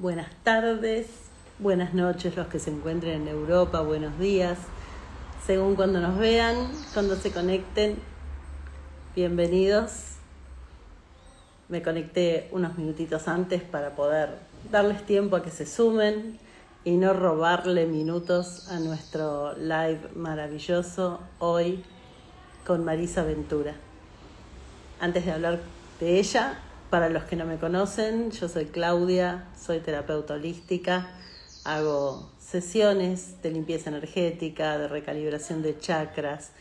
buenas tardes, buenas noches los que se encuentren en Europa, buenos días, según cuando nos vean, cuando se conecten, bienvenidos. Me conecté unos minutitos antes para poder darles tiempo a que se sumen y no robarle minutos a nuestro live maravilloso hoy con Marisa Ventura. Antes de hablar de ella, para los que no me conocen, yo soy Claudia, soy terapeuta holística, hago sesiones de limpieza energética, de recalibración de chakras,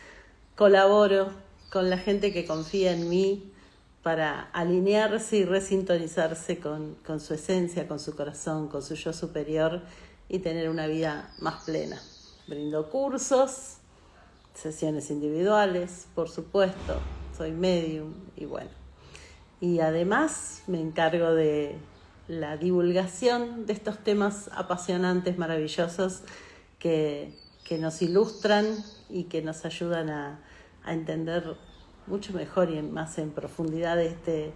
colaboro con la gente que confía en mí para alinearse y resintonizarse con su esencia, con su corazón, con su yo superior y tener una vida más plena. Brindo cursos, sesiones individuales, por supuesto, soy medium y bueno. Y además me encargo de la divulgación de estos temas apasionantes, maravillosos, que nos ilustran y que nos ayudan a entender mucho mejor y más en profundidad este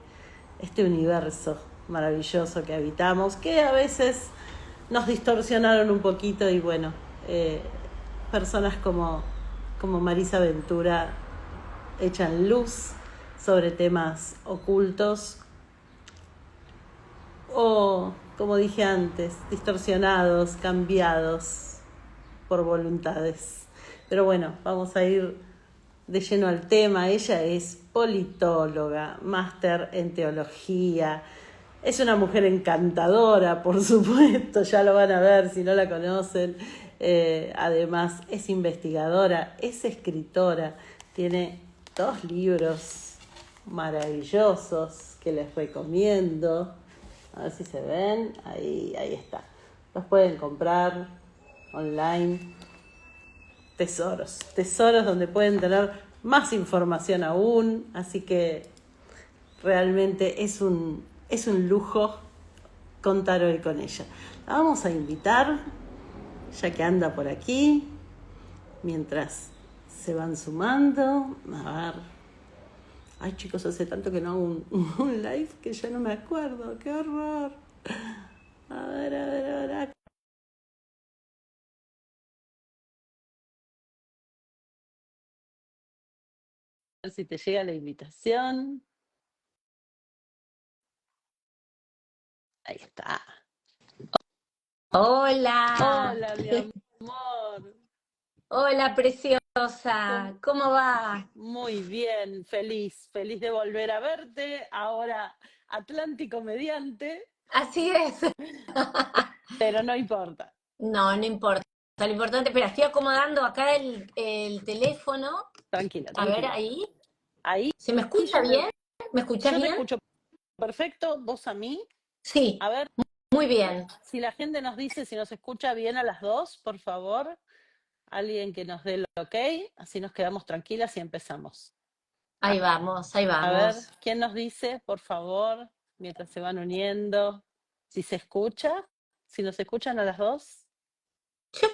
universo maravilloso que habitamos, que a veces nos distorsionaron un poquito y bueno, personas como Marisa Ventura echan luz sobre temas ocultos o, como dije antes, distorsionados, cambiados por voluntades. Pero bueno, vamos a ir de lleno al tema. Ella es politóloga, máster en teología, es una mujer encantadora, por supuesto, ya lo van a ver si no la conocen. Además es investigadora, es escritora, tiene 2 libros maravillosos que les recomiendo. A ver si se ven, ahí está. Los pueden comprar online. Tesoros donde pueden tener más información aún, así que realmente es un lujo contar hoy con ella. La vamos a invitar, ya que anda por aquí, mientras se van sumando. A ver. Ay, chicos, hace tanto que no hago un live que ya no me acuerdo. ¡Qué horror! A ver. A ver si te llega la invitación. Ahí está. Hola. Hola, mi amor. Hola, preciosa. ¿Cómo va? Muy bien, feliz de volver a verte. Ahora Atlántico mediante, Así es. pero no importa. No, no importa. Lo importante, espera, estoy acomodando acá el teléfono. Tranquila, A ver, tranquila. ahí. Ahí ¿Se me escucha bien? ¿Me escuchás yo te bien? escucho perfecto, vos a mí. Sí, A ver muy bien. si la gente nos dice si nos escucha bien a las 2, por favor. Alguien que nos dé el ok, así nos quedamos tranquilas y empezamos. Ahí vamos, ahí A ver, vamos. ¿quién nos dice, por favor, mientras se van uniendo, si se escucha? Si nos escuchan a las 2. Yo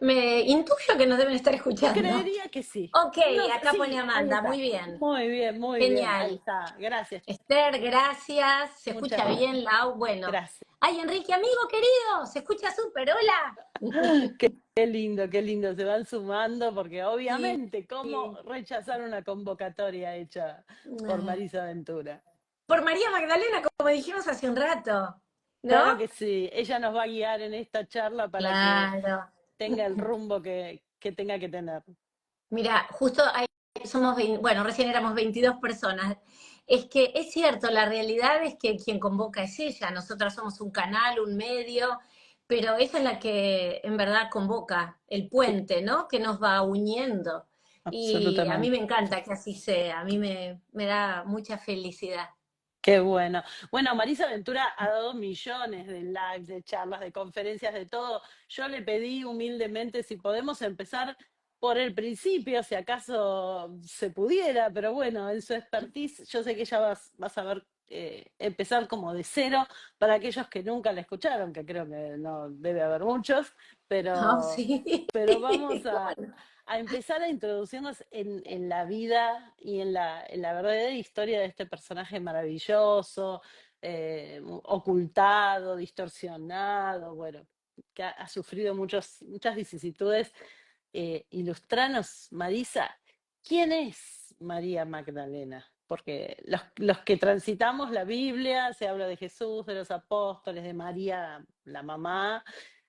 me intuyo que nos deben estar escuchando. Creería que sí. Ok, No, acá pone sí, ahí Amanda, está. muy bien. Muy bien, ahí Genial. está. Gracias, Esther, gracias. Se muchas escucha bien, Lau. Bueno. gracias. Ay, Enrique, amigo querido, se escucha súper. Hola. Qué lindo, se van sumando porque Sí. obviamente, ¿cómo rechazar una convocatoria hecha por Marisa Ventura? Por María Magdalena, como dijimos hace un rato, Claro ¿no? que sí, ella nos va a guiar en esta charla para que Claro. tenga el rumbo que tenga que tener. Mira, justo ahí somos, bueno, recién éramos 22 personas. Es que es cierto, la realidad es que quien convoca es ella. Nosotras somos un canal, un medio, pero ella es la que en verdad convoca el Sí, puente, ¿no? Que nos va uniendo. Y a mí absolutamente. me encanta que así sea, a mí me da mucha felicidad. Qué bueno. Bueno, Marisa Ventura ha dado millones de lives, de charlas, de conferencias, de todo. Yo le pedí humildemente si podemos empezar por el principio, si acaso se pudiera, pero bueno, en su expertise, yo sé que ella va a saber empezar como de cero para aquellos que nunca la escucharon, que creo que no debe haber muchos, Oh, pero, sí. pero vamos ¿Cómo no? a empezar a introducirnos en la vida y en la verdadera historia de este personaje maravilloso, ocultado, distorsionado, bueno, que ha sufrido muchas vicisitudes. Ilustranos, Marisa, ¿quién es María Magdalena? Porque los que transitamos la Biblia, se habla de Jesús, de los apóstoles, de María, la mamá,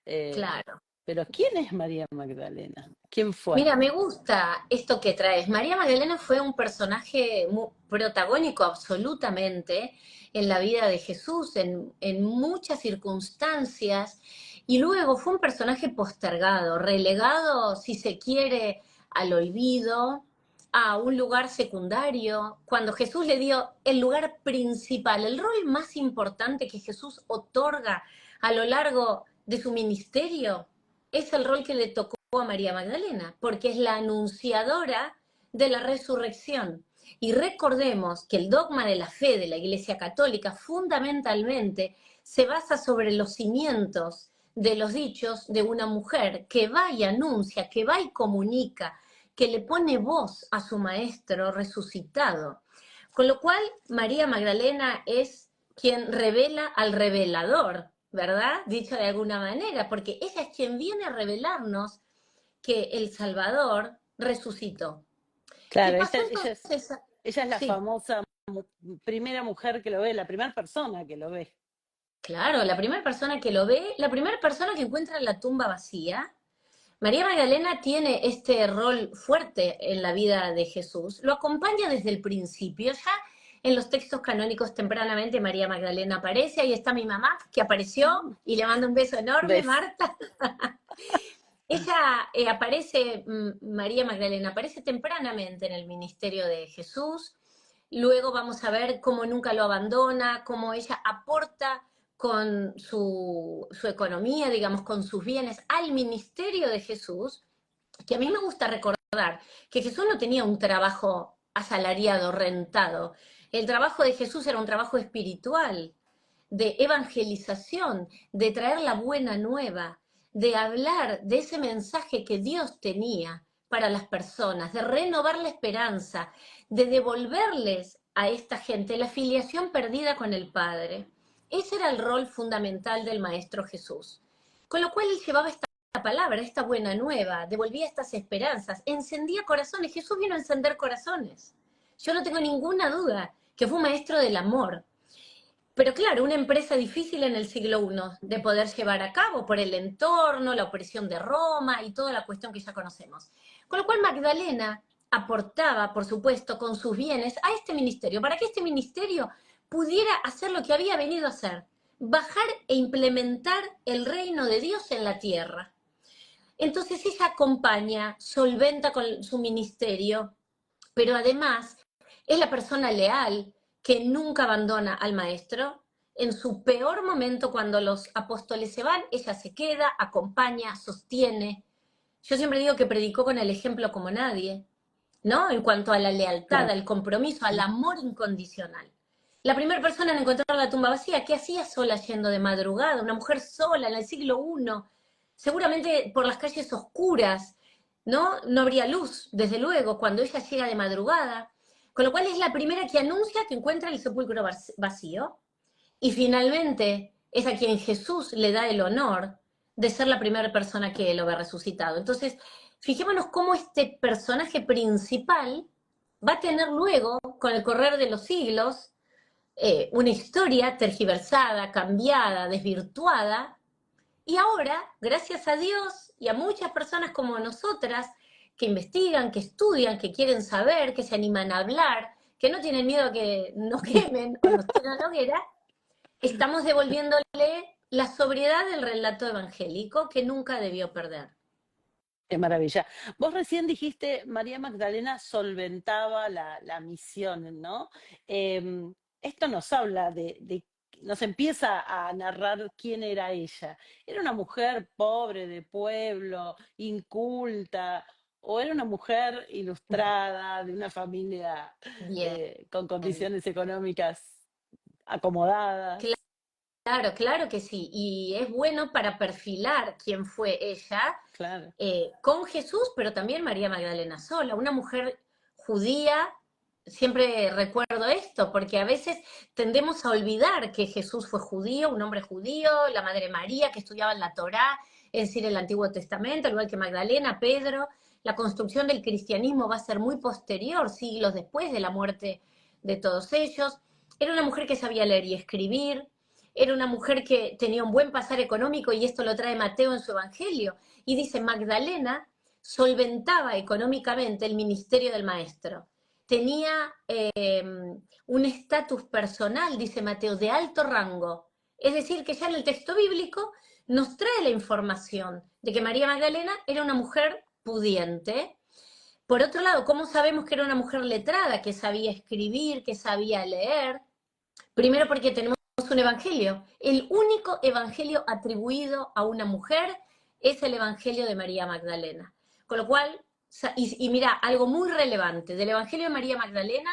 eh, Claro. pero ¿quién es María Magdalena? ¿Quién fue? Mira, me gusta esto que traes. María Magdalena fue un personaje protagónico absolutamente en la vida de Jesús, en muchas circunstancias, y luego fue un personaje postergado, relegado, si se quiere, al olvido, a un lugar secundario, cuando Jesús le dio el lugar principal, el rol más importante que Jesús otorga a lo largo de su ministerio, es el rol que le tocó a María Magdalena, porque es la anunciadora de la resurrección. Y recordemos que el dogma de la fe de la Iglesia Católica fundamentalmente se basa sobre los cimientos de los dichos de una mujer que va y anuncia, que va y comunica, que le pone voz a su maestro resucitado. Con lo cual, María Magdalena es quien revela al revelador, ¿verdad? Dicho de alguna manera, porque ella es quien viene a revelarnos que el Salvador resucitó. ¿Qué Claro, pasó entonces? ella es la Sí, famosa primera mujer que lo ve, la primera persona que lo ve. claro, la primera persona que lo ve, la primera persona que encuentra la tumba vacía. María Magdalena tiene este rol fuerte en la vida de Jesús, lo acompaña desde el principio, ya en los textos canónicos tempranamente María Magdalena aparece, ahí está mi mamá que apareció y le mando un beso enorme, ¿Ves? Marta. Ella aparece, María Magdalena, aparece tempranamente en el ministerio de Jesús. Luego vamos a ver cómo nunca lo abandona, cómo ella aporta con su economía, digamos, con sus bienes al ministerio de Jesús, que a mí me gusta recordar que Jesús no tenía un trabajo asalariado, rentado. El trabajo de Jesús era un trabajo espiritual, de evangelización, de traer la buena nueva, de hablar de ese mensaje que Dios tenía para las personas, de renovar la esperanza, de devolverles a esta gente la filiación perdida con el Padre. Ese era el rol fundamental del Maestro Jesús. Con lo cual él llevaba esta palabra, esta buena nueva, devolvía estas esperanzas, encendía corazones. Jesús vino a encender corazones. Yo no tengo ninguna duda que fue un maestro del amor, pero claro, una empresa difícil en el siglo I de poder llevar a cabo por el entorno, la opresión de Roma y toda la cuestión que ya conocemos. Con lo cual Magdalena aportaba, por supuesto, con sus bienes a este ministerio, para que este ministerio pudiera hacer lo que había venido a hacer, bajar e implementar el reino de Dios en la tierra. Entonces ella acompaña, solventa con su ministerio, pero además es la persona leal que nunca abandona al maestro. En su peor momento, cuando los apóstoles se van, ella se queda, acompaña, sostiene. Yo siempre digo que predicó con el ejemplo como nadie, ¿no? En cuanto a la lealtad, Claro. al compromiso, al amor incondicional. La primera persona en encontrar la tumba vacía, ¿qué hacía sola yendo de madrugada? Una mujer sola en el siglo I, seguramente por las calles oscuras, ¿no? No habría luz, desde luego, cuando ella llega de madrugada. Con lo cual es la primera que anuncia que encuentra el sepulcro vacío. Y finalmente es a quien Jesús le da el honor de ser la primera persona que lo ve resucitado. Entonces, fijémonos cómo este personaje principal va a tener luego, con el correr de los siglos, una historia tergiversada, cambiada, desvirtuada, y ahora, gracias a Dios y a muchas personas como nosotras, que investigan, que estudian, que quieren saber, que se animan a hablar, que no tienen miedo a que nos quemen o nos tiren a la hoguera, estamos devolviéndole la sobriedad del relato evangélico que nunca debió perder. Qué maravilla. Vos recién dijiste, María Magdalena solventaba la misión, ¿no? Esto nos habla nos empieza a narrar quién era ella. ¿Era una mujer pobre, de pueblo, inculta, o era una mujer ilustrada, de una familia Bien. con condiciones económicas acomodadas? Claro, claro que sí. Y es bueno para perfilar quién fue ella Claro. con Jesús, pero también María Magdalena sola, una mujer judía, siempre recuerdo esto, porque a veces tendemos a olvidar que Jesús fue judío, un hombre judío, la Madre María, que estudiaba la Torá, es decir, el Antiguo Testamento, al igual que Magdalena, Pedro. La construcción del cristianismo va a ser muy posterior, siglos después de la muerte de todos ellos. Era una mujer que sabía leer y escribir, era una mujer que tenía un buen pasar económico, y esto lo trae Mateo en su Evangelio, y dice, Magdalena solventaba económicamente el ministerio del maestro. Tenía un estatus personal, dice Mateo, de alto rango. Es decir, que ya en el texto bíblico nos trae la información de que María Magdalena era una mujer pudiente. Por otro lado, ¿cómo sabemos que era una mujer letrada, que sabía escribir, que sabía leer? Primero porque tenemos un evangelio. El único evangelio atribuido a una mujer es el evangelio de María Magdalena. Con lo cual, y mira, algo muy relevante del evangelio de María Magdalena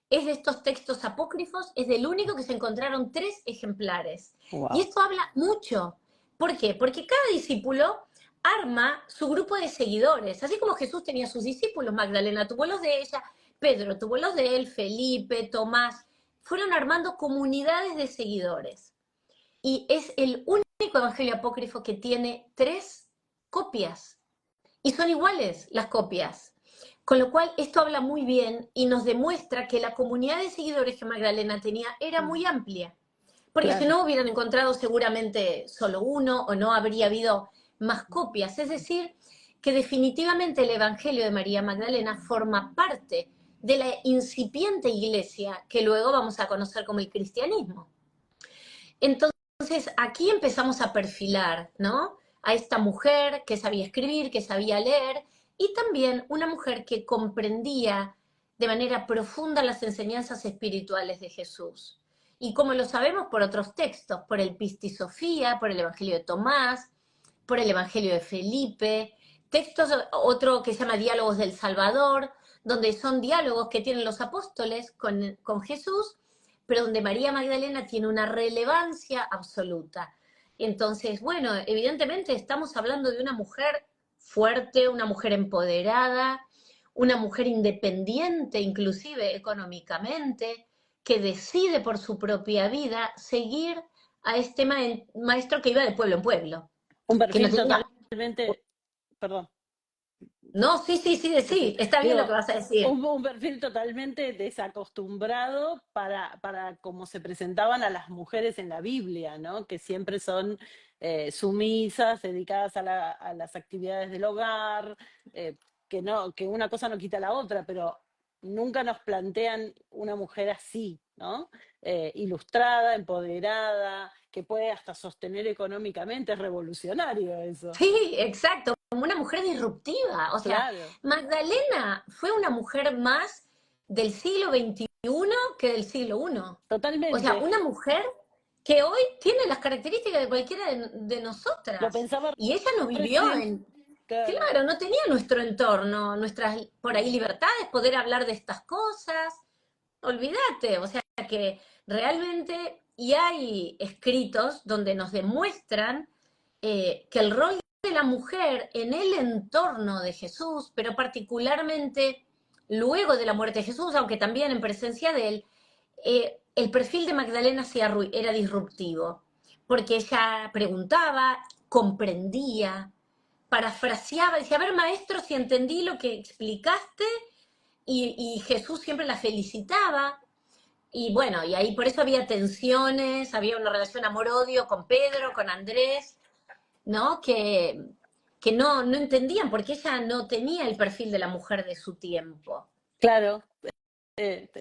es de estos textos apócrifos, es del único que se encontraron 3 ejemplares. Y Wow. esto habla mucho. ¿Por qué? Porque cada discípulo arma su grupo de seguidores. Así como Jesús tenía sus discípulos, Magdalena tuvo los de ella, Pedro tuvo los de él, Felipe, Tomás, fueron armando comunidades de seguidores. Y es el único evangelio apócrifo que tiene 3 copias. Y son iguales las copias. Con lo cual, esto habla muy bien y nos demuestra que la comunidad de seguidores que Magdalena tenía era muy amplia. Porque si Claro. no, hubieran encontrado seguramente solo uno o no habría habido más copias. Es decir, que definitivamente el Evangelio de María Magdalena forma parte de la incipiente iglesia que luego vamos a conocer como el cristianismo. Entonces, aquí empezamos a perfilar, ¿no? A esta mujer que sabía escribir, que sabía leer, y también una mujer que comprendía de manera profunda las enseñanzas espirituales de Jesús. Y como lo sabemos por otros textos, por el Pistisofía, por el Evangelio de Tomás, por el Evangelio de Felipe, textos, otro que se llama Diálogos del Salvador, donde son diálogos que tienen los apóstoles con Jesús, pero donde María Magdalena tiene una relevancia absoluta. Entonces, bueno, evidentemente estamos hablando de una mujer fuerte, una mujer empoderada, una mujer independiente, inclusive económicamente, que decide por su propia vida seguir a este maestro que iba de pueblo en pueblo, Un que no perfil tenía... totalmente, perdón, No, sí, sí, sí, sí, sí, está bien lo que digo, vas a decir. un perfil totalmente desacostumbrado para cómo se presentaban a las mujeres en la Biblia, ¿no? Que siempre son sumisas, dedicadas a las actividades del hogar, que no, que una cosa no quita la otra, pero nunca nos plantean una mujer así, ¿no? Ilustrada, empoderada, que puede hasta sostener económicamente, es revolucionario eso. Sí, exacto, como una mujer disruptiva. O sea, Claro, Magdalena fue una mujer más del siglo XXI que del siglo I. O sea, totalmente. una mujer que hoy tiene las características de cualquiera de Lo nosotras. pensaba Y ella no vivió recién, en... claro. Claro, no tenía nuestro entorno, nuestras por ahí libertades, poder hablar de estas cosas. Olvídate, o sea que realmente, y hay escritos donde nos demuestran que el rol de la mujer en el entorno de Jesús, pero particularmente luego de la muerte de Jesús, aunque también en presencia de él, el perfil de Magdalena era disruptivo, porque ella preguntaba, comprendía, parafraseaba, decía, a ver maestro, si entendí lo que explicaste, y Jesús siempre la felicitaba. Y bueno, y ahí por eso había tensiones, había una relación amor-odio con Pedro, con Andrés, ¿no? Que no entendían porque ella no tenía el perfil de la mujer de su tiempo. Claro,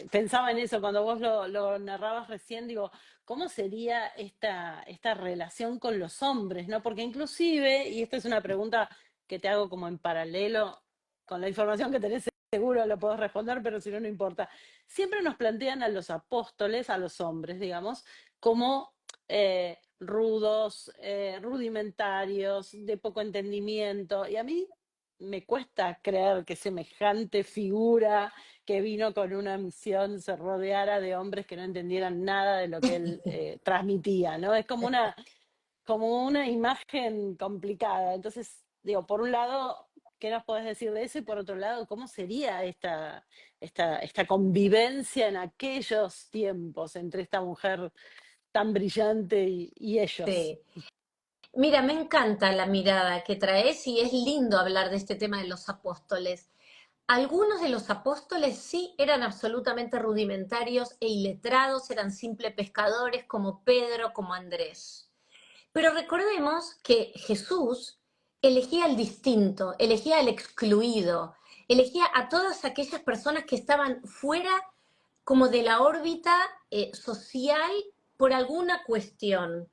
pensaba en eso cuando vos lo narrabas recién, digo, ¿cómo sería esta relación con los hombres, ¿no? Porque inclusive, y esta es una pregunta que te hago como en paralelo, con la información que tenés seguro lo podés responder, pero si no, no importa. Siempre nos plantean a los apóstoles, a los hombres, digamos, como rudos, rudimentarios, de poco entendimiento, y a mí me cuesta creer que semejante figura que vino con una misión se rodeara de hombres que no entendieran nada de lo que él transmitía, ¿no? Es como una imagen complicada. Entonces, digo, por un lado, ¿Qué nos podés decir de eso? Y por otro lado, ¿cómo sería esta convivencia en aquellos tiempos entre esta mujer tan brillante y ellos? Sí. Mira, me encanta la mirada que traes y es lindo hablar de este tema de los apóstoles. Algunos de los apóstoles sí eran absolutamente rudimentarios e iletrados, eran simples pescadores como Pedro, como Andrés. Pero recordemos que Jesús elegía al distinto, elegía al excluido, elegía a todas aquellas personas que estaban fuera como de la órbita social por alguna cuestión.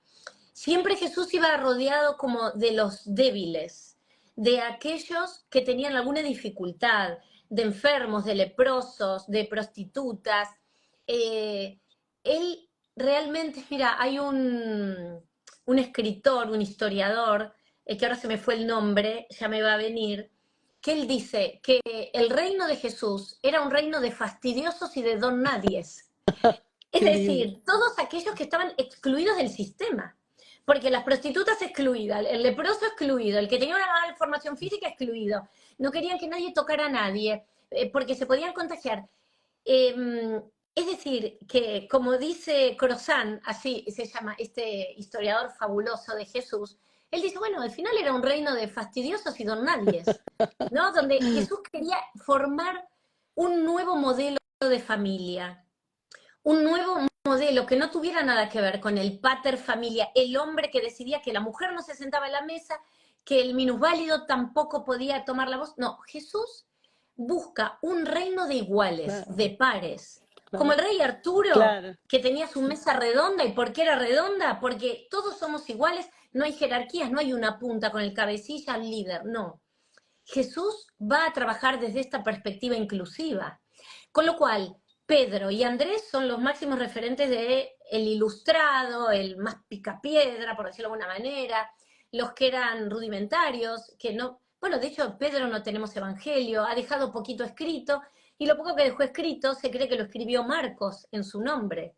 Siempre Jesús iba rodeado como de los débiles, de aquellos que tenían alguna dificultad, de enfermos, de leprosos, de prostitutas. Eh, Él realmente, mira, hay un escritor, un historiador, que ahora se me fue el nombre, ya me va a venir, que él dice que el reino de Jesús era un reino de fastidiosos y de don nadies. Es Qué lindo. decir, todos aquellos que estaban excluidos del sistema. Porque las prostitutas excluidas, el leproso excluido, el que tenía una mala formación física excluido. No querían que nadie tocara a nadie, porque se podían contagiar. Es decir, que como dice Crozán, así se llama este historiador fabuloso de Jesús, él dice, bueno, al final era un reino de fastidiosos y don nadies, ¿no? Donde Jesús quería formar un nuevo modelo de familia, un nuevo modelo que no tuviera nada que ver con el pater familia, el hombre que decidía que la mujer no se sentaba en la mesa, que el minusválido tampoco podía tomar la voz. No, Jesús busca un reino de iguales, Claro, de pares. Como claro, el rey Arturo, claro. que tenía su mesa redonda. ¿Y por qué era redonda? Porque todos somos iguales, no hay jerarquías, no hay una punta con el cabecilla al líder, no. Jesús va a trabajar desde esta perspectiva inclusiva. Con lo cual, Pedro y Andrés son los máximos referentes de el ilustrado, el más picapiedra, por decirlo de alguna manera, los que eran rudimentarios, que no, bueno, de hecho Pedro no tenemos evangelio, ha dejado poquito escrito, y lo poco que dejó escrito se cree que lo escribió Marcos en su nombre.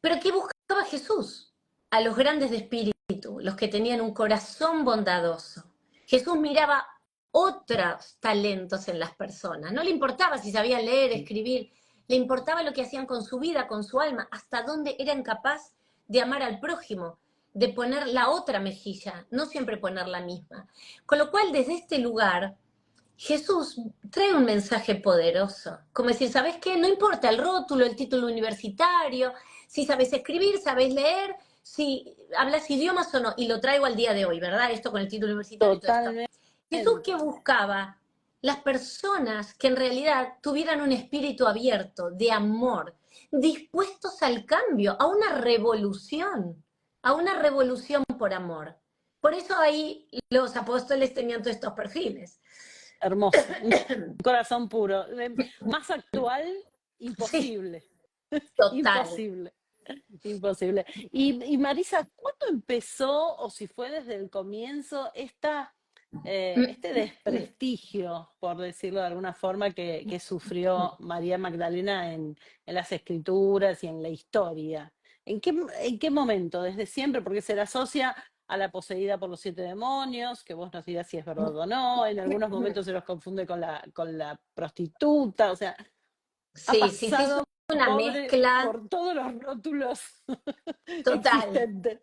Pero ¿qué buscaba Jesús? A los grandes de espíritu, los que tenían un corazón bondadoso. Jesús miraba otros talentos en las personas. No le importaba si sabían leer, escribir, le importaba lo que hacían con su vida, con su alma, hasta dónde eran capaces de amar al prójimo, de poner la otra mejilla, no siempre poner la misma. Con lo cual, desde este lugar, Jesús trae un mensaje poderoso, como decir, ¿sabes qué? No importa el rótulo, el título universitario, si sabes escribir, sabes leer, si hablas idiomas o no, y lo traigo al día de hoy, ¿verdad? Esto con el título universitario y todo esto. Totalmente. Jesús, ¿qué buscaba? Las personas que en realidad tuvieran un espíritu abierto, de amor, dispuestos al cambio, a una revolución por amor. Por eso ahí los apóstoles tenían todos estos perfiles. Hermoso. Un corazón puro. Más actual, Sí, imposible. total. Imposible. Imposible. Y Marisa, ¿cuándo empezó, o si fue desde el comienzo, este desprestigio, por decirlo de alguna forma, que sufrió María Magdalena en las escrituras y en la historia? En qué momento? ¿Desde siempre? Porque se la asocia a la poseída por los 7 demonios, que vos nos dirás si es verdad o no. En algunos momentos se los confunde con la prostituta. O sea, ha Sí, sí, se hizo pasado, una pobre, mezcla por todos los rótulos total. existentes.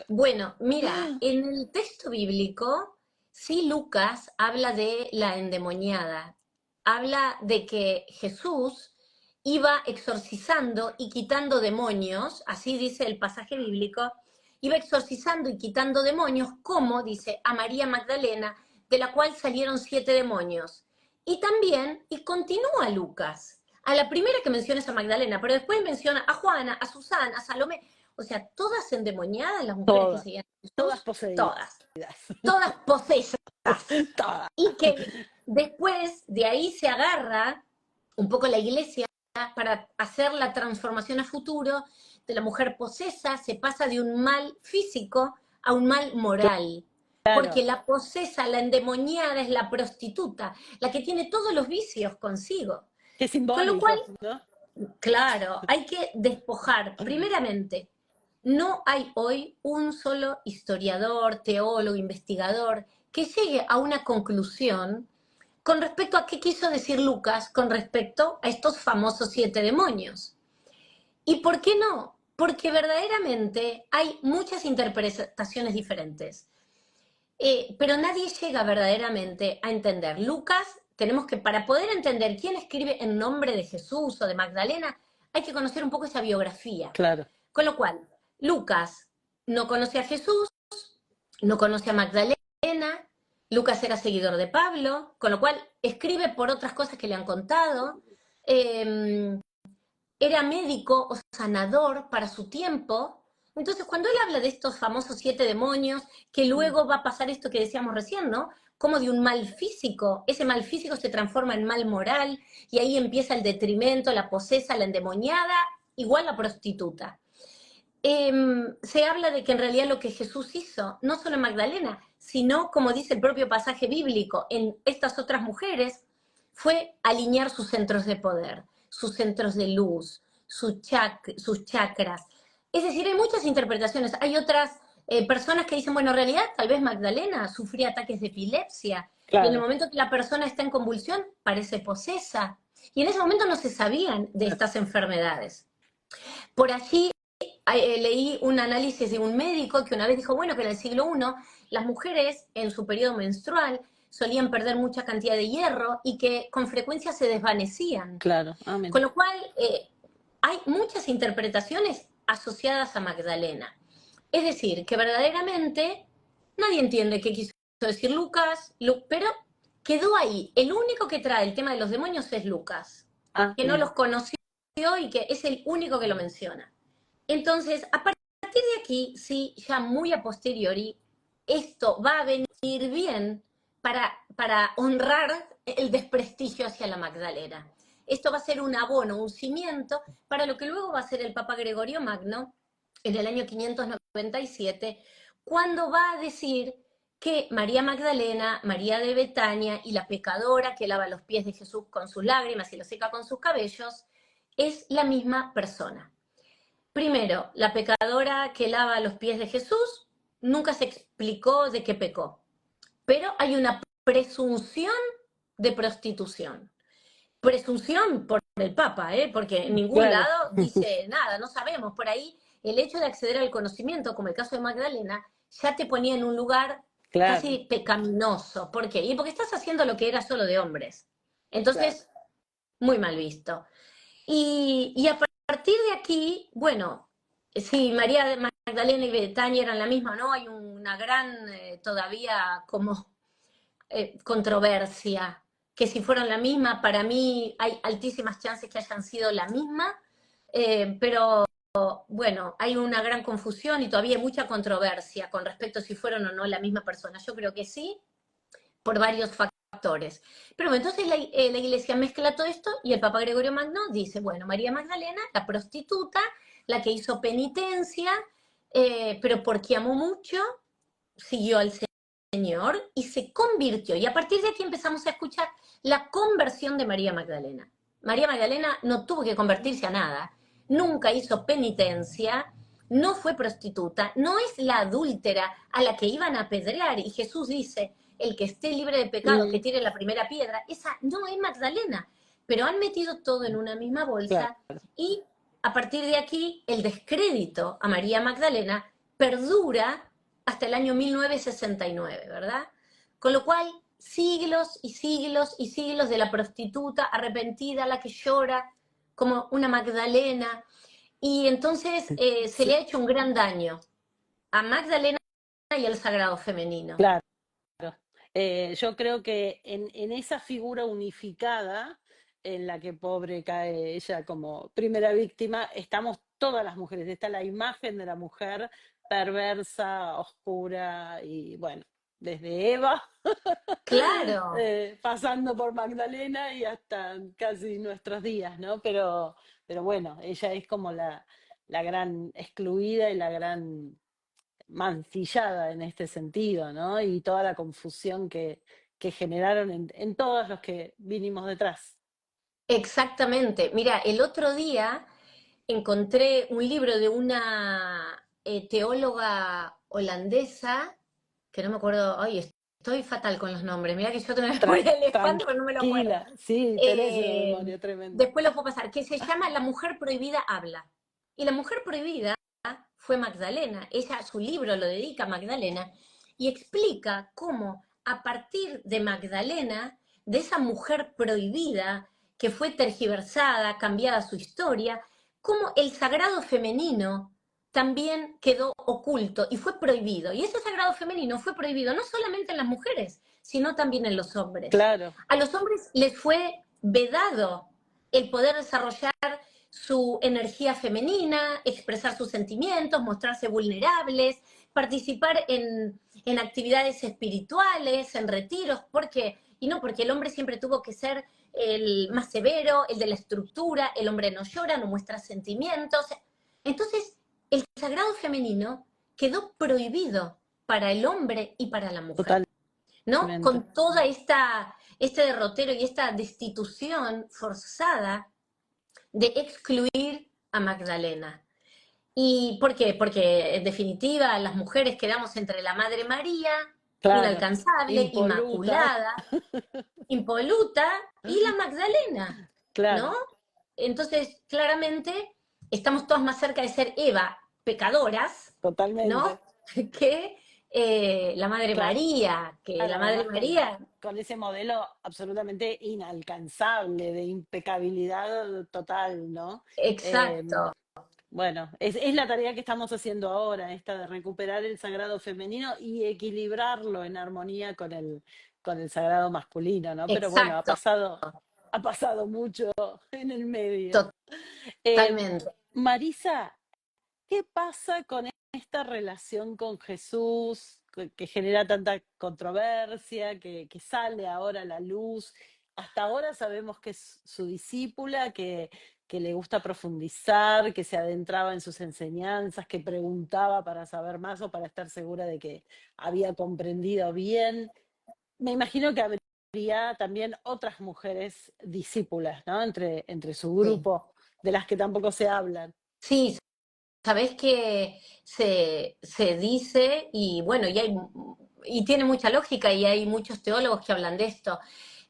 Bueno, mira, en el texto bíblico, sí Lucas habla de la endemoniada, habla de que Jesús iba exorcizando y quitando demonios, así dice el pasaje bíblico, iba exorcizando y quitando demonios, como dice a María Magdalena, de la cual salieron 7 demonios. Y también, y continúa Lucas, a la primera que menciona es a Magdalena, pero después menciona a Juana, a Susana, a Salomé, o sea, todas endemoniadas las mujeres que Todas, seguían a todas Jesús, poseídas. todas posesas. Todas. Y que después de ahí se agarra un poco la iglesia para hacer la transformación a futuro de la mujer posesa, se pasa de un mal físico a un mal moral. Porque Claro, la posesa, la endemoniada es la prostituta, la que tiene todos los vicios consigo. qué Con lo cual, simbólico, ¿no? claro, hay que despojar, primeramente, no hay hoy un solo historiador, teólogo, investigador que llegue a una conclusión con respecto a qué quiso decir Lucas con respecto a estos famosos 7 demonios. ¿Y por qué no? Porque verdaderamente hay muchas interpretaciones diferentes. Pero nadie llega verdaderamente a entender. Lucas, tenemos que, para poder entender quién escribe en nombre de Jesús o de Magdalena, hay que conocer un poco esa biografía. Claro. Con lo cual, Lucas no conoce a Jesús, no conoce a Magdalena, Lucas era seguidor de Pablo, con lo cual escribe por otras cosas que le han contado. Era médico o sanador para su tiempo. Entonces, cuando él habla de estos famosos 7 demonios, que luego va a pasar esto que decíamos recién, ¿no? Como de un mal físico, ese mal físico se transforma en mal moral y ahí empieza el detrimento, la posesa, la endemoniada, igual la prostituta. Se habla de que en realidad lo que Jesús hizo, no solo en Magdalena, sino, como dice el propio pasaje bíblico, en estas otras mujeres, fue alinear sus centros de poder, sus centros de luz, sus chakras. Es decir, hay muchas interpretaciones. Hay otras personas que dicen, bueno, en realidad tal vez Magdalena sufría ataques de epilepsia y en el Claro. momento que la persona está en convulsión parece posesa. Y en ese momento no se sabían de estas enfermedades. Por allí leí un análisis de un médico que una vez dijo, bueno, que en el siglo I las mujeres en su periodo menstrual solían perder mucha cantidad de hierro y que con frecuencia se desvanecían. Claro. Amén. Con lo cual, hay muchas interpretaciones asociadas a Magdalena. Es decir, que verdaderamente nadie entiende qué quiso decir Lucas, pero quedó ahí. El único que trae el tema de los demonios es Lucas, que no Bien. los conoció y que es el único que lo menciona. Entonces, a partir de aquí, sí, ya muy a posteriori, esto va a venir bien para honrar el desprestigio hacia la Magdalena. Esto va a ser un abono, un cimiento para lo que luego va a ser el Papa Gregorio Magno en el año 597, cuando va a decir que María Magdalena, María de Betania y la pecadora que lava los pies de Jesús con sus lágrimas y los seca con sus cabellos, es la misma persona. Primero, la pecadora que lava los pies de Jesús nunca se explicó de qué pecó, pero hay una presunción de prostitución. Presunción por el Papa, porque en ningún Claro. lado dice nada, no sabemos. Por ahí, el hecho de acceder al conocimiento, como el caso de Magdalena, ya te ponía en un lugar Claro. casi pecaminoso. ¿Por qué? Y porque estás haciendo lo que era solo de hombres. Claro. Entonces, muy mal visto. Y a partir de aquí, bueno, sí, María Magdalena y Betania eran la misma, ¿no? Hay una gran todavía como controversia, que si fueron la misma, para mí hay altísimas chances que hayan sido la misma, pero bueno, hay una gran confusión y todavía hay mucha controversia con respecto a si fueron o no la misma persona. Yo creo que sí, por varios factores. Pero bueno, entonces la iglesia mezcla todo esto y el Papa Gregorio Magno dice, bueno, María Magdalena, la prostituta, la que hizo penitencia, pero porque amó mucho, siguió al Señor y se convirtió. Y a partir de aquí empezamos a escuchar la conversión de María Magdalena. María Magdalena no tuvo que convertirse a nada, nunca hizo penitencia, no fue prostituta, no es la adúltera a la que iban a apedrear. Y Jesús dice, el que esté libre de pecado, que tire la primera piedra. Esa no es Magdalena, pero han metido todo en una misma Claro. bolsa y a partir de aquí el descrédito a María Magdalena perdura hasta el año 1969, ¿verdad? Con lo cual, siglos y siglos y siglos de la prostituta arrepentida, la que llora como una Magdalena, y entonces se le ha hecho un gran daño a Magdalena y al sagrado femenino. Claro. Yo creo que en esa figura unificada en la que pobre cae ella como primera víctima, estamos todas las mujeres. Está la imagen de la mujer perversa, oscura y bueno, desde Eva, Claro, pasando por Magdalena y hasta casi nuestros días, ¿no? Pero bueno, ella es como la gran excluida y la gran mancillada en este sentido, ¿no? Y toda la confusión que generaron en todos los que vinimos detrás. exactamente. Mira, el otro día encontré un libro de una teóloga holandesa, que no me acuerdo, ay, estoy fatal con los nombres. Mira que yo tengo una memoria de elefante, pero no me lo acuerdo. Tranquila, sí, tenés una memoria tremenda. Después lo puedo pasar, que se llama La mujer prohibida habla. Y la mujer prohibida fue Magdalena. Ella, su libro lo dedica a Magdalena y explica cómo a partir de Magdalena, de esa mujer prohibida que fue tergiversada, cambiada su historia, cómo el sagrado femenino también quedó oculto y fue prohibido. Y ese sagrado femenino fue prohibido no solamente en las mujeres, sino también en los hombres. Claro, A los hombres les fue vedado el poder desarrollar su energía femenina, expresar sus sentimientos, mostrarse vulnerables, participar en actividades espirituales, en retiros, porque y no porque el hombre siempre tuvo que ser el más severo, el de la estructura, el hombre no llora, no muestra sentimientos. Entonces, el sagrado femenino quedó prohibido para el hombre y para la mujer, ¿no? totalmente. Con toda este derrotero y esta destitución forzada de excluir a Magdalena. ¿Y por qué? Porque en definitiva las mujeres quedamos entre la Madre María, Claro, inalcanzable, impoluta, inmaculada, impoluta, y la Magdalena, ¿no? claro, Entonces, claramente, estamos todas más cerca de ser Eva, pecadoras, ¿no? totalmente. Que la Madre Claro, María, que la Madre además María, con ese modelo absolutamente inalcanzable de impecabilidad total, ¿no? Em, exacto, bueno, es la tarea que estamos haciendo ahora, esta de recuperar el sagrado femenino y equilibrarlo en armonía con el sagrado masculino, ¿no? Pero bueno, exacto, ha pasado mucho en el medio. Em, totalmente. Marisa, ¿qué pasa con esta relación con Jesús que genera tanta controversia, que sale ahora a la luz? Hasta ahora sabemos que es su discípula, que le gusta profundizar, que se adentraba en sus enseñanzas, que preguntaba para saber más o para estar segura de que había comprendido bien. Me imagino que habría también otras mujeres discípulas, ¿no? Entre su Sí. grupo, de las que tampoco se hablan. Sí, sabés que se dice, y bueno, y tiene mucha lógica, y hay muchos teólogos que hablan de esto.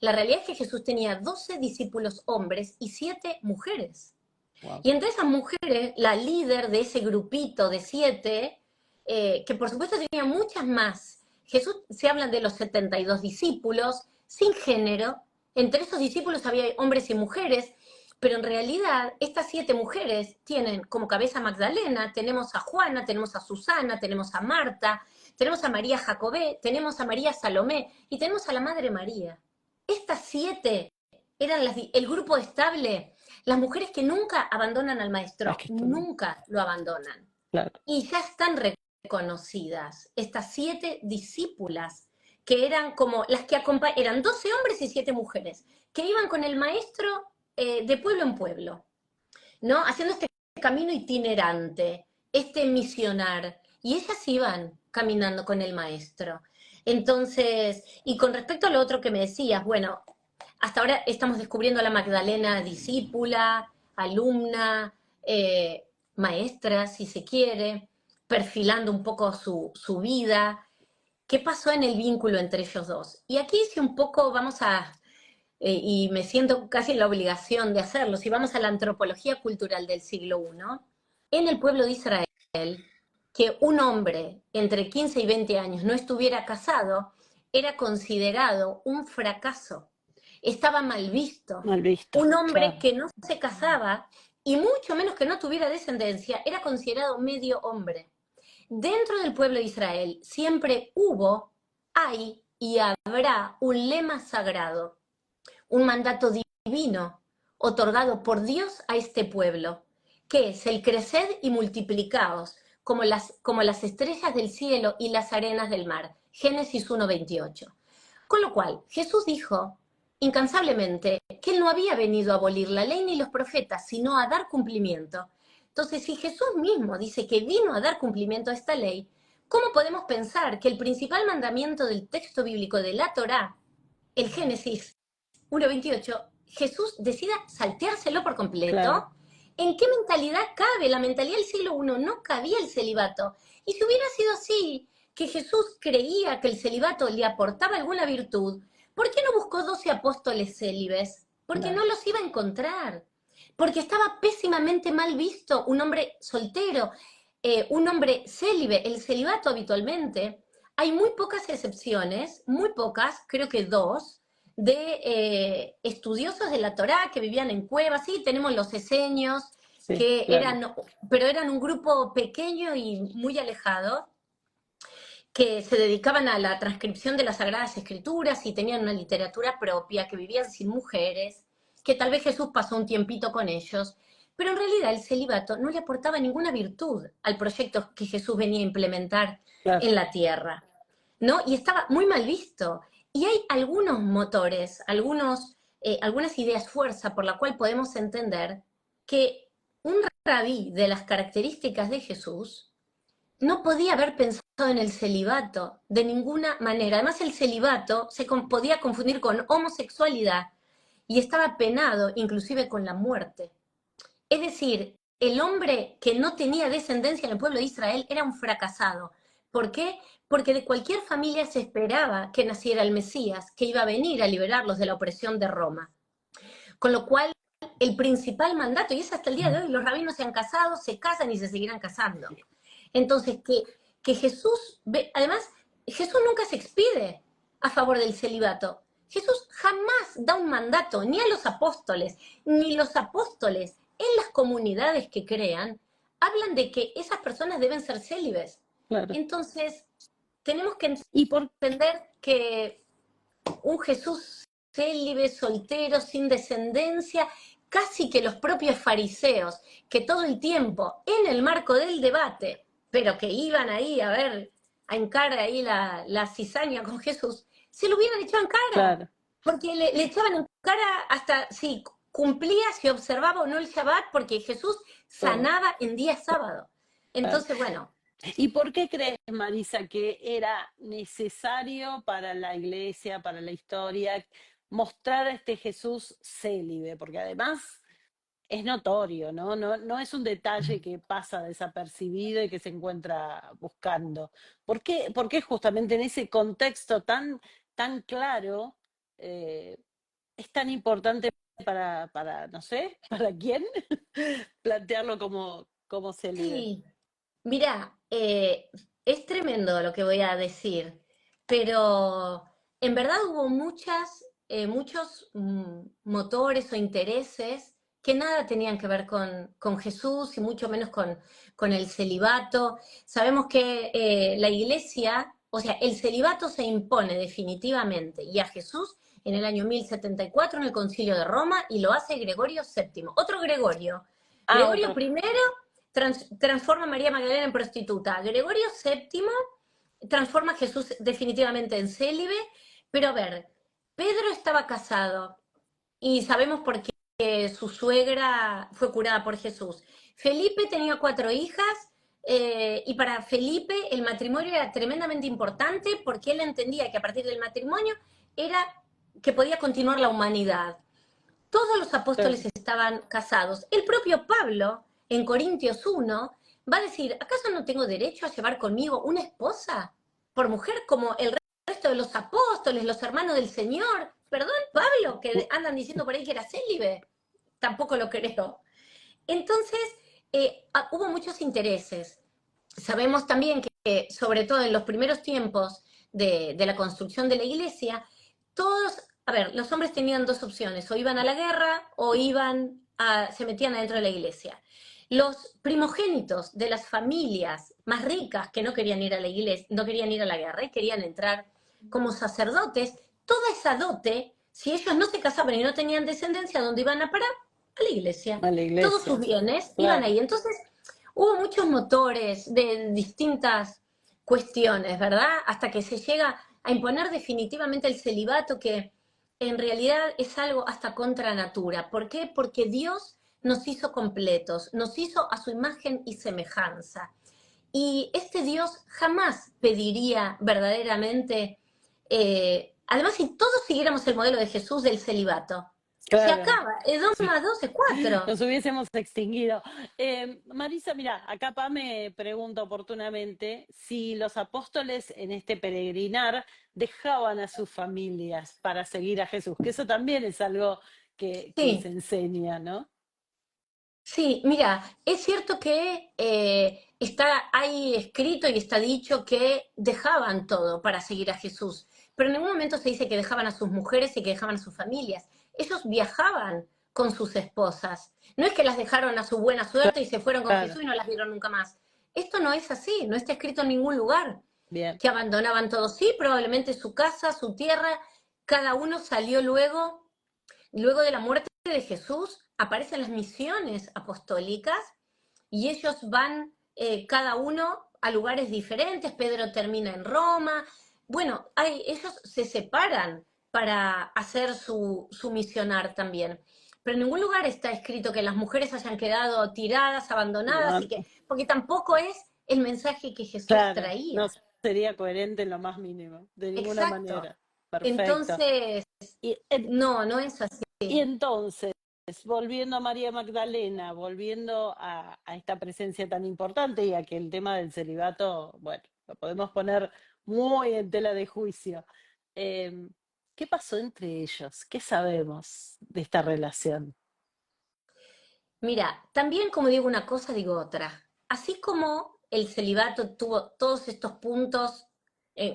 La realidad es que Jesús tenía 12 discípulos hombres y 7 mujeres. Wow. Y entre esas mujeres, la líder de ese grupito de 7, que por supuesto tenía muchas más. Jesús, se hablan de los 72 discípulos, sin género. Entre esos discípulos había hombres y mujeres, pero en realidad estas 7 mujeres tienen como cabeza a Magdalena, tenemos a Juana, tenemos a Susana, tenemos a Marta, tenemos a María Jacobé, tenemos a María Salomé y tenemos a la Madre María. Estas 7 eran el grupo estable, las mujeres que nunca abandonan al Es maestro, que esto, nunca lo abandonan. claro. Y ya están reconocidas estas 7 discípulas, que eran como las que acompañaban, eran 12 hombres y 7 mujeres, que iban con el maestro de pueblo en pueblo, ¿no? Haciendo este camino itinerante, este misionar, y ellas iban caminando con el maestro. Entonces, y con respecto a lo otro que me decías, bueno, hasta ahora estamos descubriendo a la Magdalena discípula, alumna, maestra, si se quiere, perfilando un poco su vida. ¿Qué pasó en el vínculo entre ellos dos? Y aquí sí un poco vamos y me siento casi en la obligación de hacerlo, si vamos a la antropología cultural del siglo I, en el pueblo de Israel, que un hombre entre 15 y 20 años no estuviera casado era considerado un fracaso, estaba mal visto. Mal visto, Un hombre claro. que no se casaba y mucho menos que no tuviera descendencia era considerado medio hombre. Dentro del pueblo de Israel siempre hubo, hay y habrá un lema sagrado, un mandato divino otorgado por Dios a este pueblo, que es el creced y multiplicaos, como las estrellas del cielo y las arenas del mar. Génesis 1:28. Con lo cual, Jesús dijo incansablemente que él no había venido a abolir la ley ni los profetas, sino a dar cumplimiento. Entonces, si Jesús mismo dice que vino a dar cumplimiento a esta ley, ¿cómo podemos pensar que el principal mandamiento del texto bíblico de la Torá, el Génesis 1:28, Jesús decida salteárselo por Claro, completo? ¿En qué mentalidad cabe? La mentalidad del siglo I no cabía el celibato. Y si hubiera sido así, que Jesús creía que el celibato le aportaba alguna virtud, ¿por qué no buscó 12 apóstoles célibes? Porque Claro. no los iba a encontrar, porque estaba pésimamente mal visto un hombre soltero, un hombre célibe. El celibato habitualmente, hay muy pocas excepciones, muy pocas, creo que dos, de estudiosos de la Torá que vivían en cuevas. Sí, tenemos los esenios, Sí, que claro. pero eran un grupo pequeño y muy alejado, que se dedicaban a la transcripción de las Sagradas Escrituras y tenían una literatura propia, que vivían sin mujeres, que tal vez Jesús pasó un tiempito con ellos, pero en realidad el celibato no le aportaba ninguna virtud al proyecto que Jesús venía a implementar Claro. en la tierra, ¿no? Y estaba muy mal visto. Y hay algunos motores, algunas ideas fuerza por la cual podemos entender que un rabí de las características de Jesús no podía haber pensado en el celibato de ninguna manera. Además, el celibato podía confundir con homosexualidad y estaba penado inclusive con la muerte. Es decir, el hombre que no tenía descendencia en el pueblo de Israel era un fracasado. ¿Por qué? Porque de cualquier familia se esperaba que naciera el Mesías, que iba a venir a liberarlos de la opresión de Roma. Con lo cual, el principal mandato, y es hasta el día de hoy, los rabinos se han casado, se casan y se seguirán casando. Entonces, que Jesús, además, Jesús nunca se expide a favor del celibato. Jesús jamás da un mandato ni a los apóstoles, ni los apóstoles en las comunidades que crean, hablan de que esas personas deben ser célibes. Claro. Entonces, tenemos que ¿Y por entender que un Jesús célibe, soltero, sin descendencia, casi que los propios fariseos, que todo el tiempo, en el marco del debate, pero que iban ahí a ver, a encarar ahí la cizaña con Jesús, se lo hubieran echado en cara, Claro. porque le echaban en cara hasta si cumplía, si observaba o no el Shabbat, porque Jesús Todo. sanaba en día sábado. Claro. Entonces, bueno, ¿Y por qué crees, Marisa, que era necesario para la iglesia, para la historia, mostrar a este Jesús célibe? Porque además es notorio, ¿no? No es un detalle que pasa desapercibido y que se encuentra buscando. Por qué justamente en ese contexto tan claro eh, es tan importante no sé, para quién plantearlo como célibe? sí, mira, es tremendo lo que voy a decir, pero en verdad hubo muchos motores o intereses que nada tenían que ver con Jesús y mucho menos con el celibato. Sabemos que la iglesia, o sea, el celibato se impone definitivamente y a Jesús en el año 1074 en el Concilio de Roma y lo hace Gregorio VII. Otro Gregorio. Ah, Gregorio otro. I transforma a María Magdalena en prostituta. Gregorio VII transforma a Jesús definitivamente en célibe, pero a ver, Pedro estaba casado y sabemos por qué su suegra fue curada por Jesús. Felipe tenía 4 hijas y para Felipe el matrimonio era tremendamente importante porque él entendía que a partir del matrimonio era que podía continuar la humanidad. Todos los Claro. apóstoles estaban casados. El propio Pablo, en Corintios 1, va a decir, ¿acaso no tengo derecho a llevar conmigo una esposa por mujer como el resto de los apóstoles, los hermanos del Señor? Perdón, Pablo, que andan diciendo por ahí que era célibe. Tampoco lo creo. Entonces, hubo muchos intereses. Sabemos también que, sobre todo en los primeros tiempos de la construcción de la iglesia, todos, a ver, los hombres tenían dos opciones, o iban a la guerra o se metían adentro de la iglesia. Los primogénitos de las familias más ricas que no querían ir a la iglesia, no querían ir a la guerra y querían entrar como sacerdotes, toda esa dote, si ellos no se casaban y no tenían descendencia, ¿dónde iban a parar? A la iglesia. A la Todos sus iglesia. bienes iban Claro. ahí. Entonces, hubo muchos motores de distintas cuestiones, ¿verdad? Hasta que se llega a imponer definitivamente el celibato, que en realidad es algo hasta contra natura. ¿Por qué? Porque Dios nos hizo completos, nos hizo a su imagen y semejanza. Y este Dios jamás pediría verdaderamente, además si todos siguiéramos el modelo de Jesús del celibato, Se Claro. acaba, el 2 Sí. más 2 es 4. Nos hubiésemos extinguido. Marisa, mira, acá Pa me pregunta oportunamente si los apóstoles en este peregrinar dejaban a sus familias para seguir a Jesús, que eso también es algo que se Sí, enseña, ¿no? sí, mira, es cierto que está ahí escrito y está dicho que dejaban todo para seguir a Jesús, pero en ningún momento se dice que dejaban a sus mujeres y que dejaban a sus familias. Ellos viajaban con sus esposas. No es que las dejaron a su buena suerte y se fueron con Claro, Jesús y no las vieron nunca más. Esto no es así, no está escrito en ningún lugar. bien, Que abandonaban todo, sí, probablemente su casa, su tierra, cada uno salió luego de la muerte de Jesús, aparecen las misiones apostólicas y ellos van cada uno a lugares diferentes. Pedro termina en Roma. Bueno, ellos se separan para hacer su misionar también. Pero en ningún lugar está escrito que las mujeres hayan quedado tiradas, abandonadas, no, porque tampoco es el mensaje que Jesús claro, no traía. sería coherente en lo más mínimo, de ninguna Exacto. manera. Perfecto. Entonces, Y, no, no es y así. entonces, volviendo a María Magdalena, volviendo a esta presencia tan importante y a que el tema del celibato, bueno, lo podemos poner muy en tela de juicio. eh, ¿Qué pasó entre ellos? ¿Qué sabemos de esta relación? Mira, también como digo una cosa, digo otra. Así como el celibato tuvo todos estos puntos,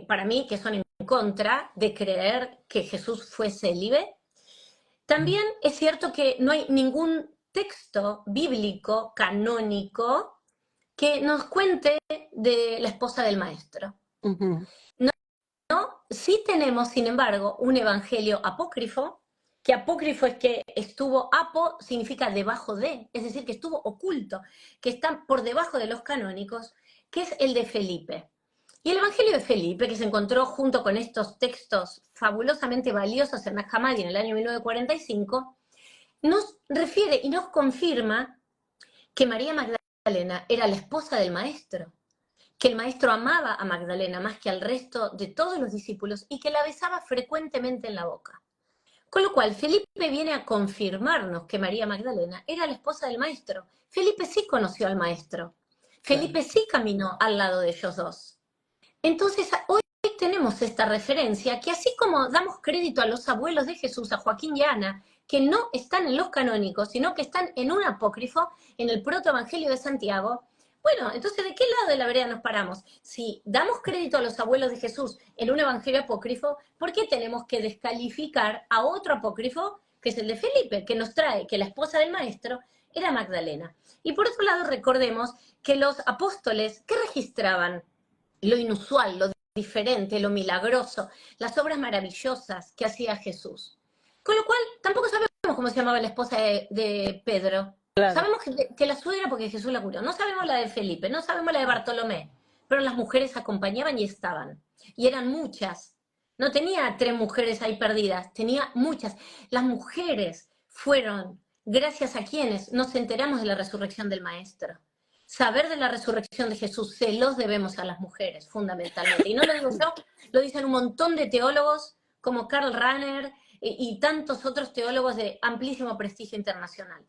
para mí, que son en contra de creer que Jesús fue célibe, también es cierto que no hay ningún texto bíblico, canónico, que nos cuente de la esposa del maestro. Ujú, Sí tenemos, sin embargo, un evangelio apócrifo, que apócrifo es que estuvo, apo significa debajo de, es decir, que estuvo oculto, que está por debajo de los canónicos, que es el de Felipe. Y el evangelio de Felipe, que se encontró junto con estos textos fabulosamente valiosos en Nag en el año 1945, nos refiere y nos confirma que María Magdalena era la esposa del maestro, que el maestro amaba a Magdalena más que al resto de todos los discípulos y que la besaba frecuentemente en la boca. Con lo cual, Felipe viene a confirmarnos que María Magdalena era la esposa del maestro. Felipe sí conoció al maestro. claro. Felipe sí caminó al lado de ellos dos. Entonces, hoy tenemos esta referencia que así como damos crédito a los abuelos de Jesús, a Joaquín y Ana, que no están en los canónicos, sino que están en un apócrifo, en el protoevangelio de Santiago, bueno, entonces, ¿de qué lado de la vereda nos paramos? Si damos crédito a los abuelos de Jesús en un evangelio apócrifo, ¿por qué tenemos que descalificar a otro apócrifo, que es el de Felipe, que nos trae que la esposa del maestro era Magdalena? Y por otro lado, recordemos que los apóstoles, ¿qué registraban? Lo inusual, lo diferente, lo milagroso, las obras maravillosas que hacía Jesús. Con lo cual, tampoco sabemos cómo se llamaba la esposa de Pedro. Claro. Sabemos que la suya porque Jesús la curó. No sabemos la de Felipe, no sabemos la de Bartolomé, pero las mujeres acompañaban y estaban. Y eran muchas. No tenía 3 mujeres ahí perdidas, tenía muchas. Las mujeres fueron, gracias a quienes nos enteramos de la resurrección del Maestro. Saber de la resurrección de Jesús se los debemos a las mujeres, fundamentalmente. Y no lo digo yo, lo dicen un montón de teólogos como Karl Rahner y tantos otros teólogos de amplísimo prestigio internacional.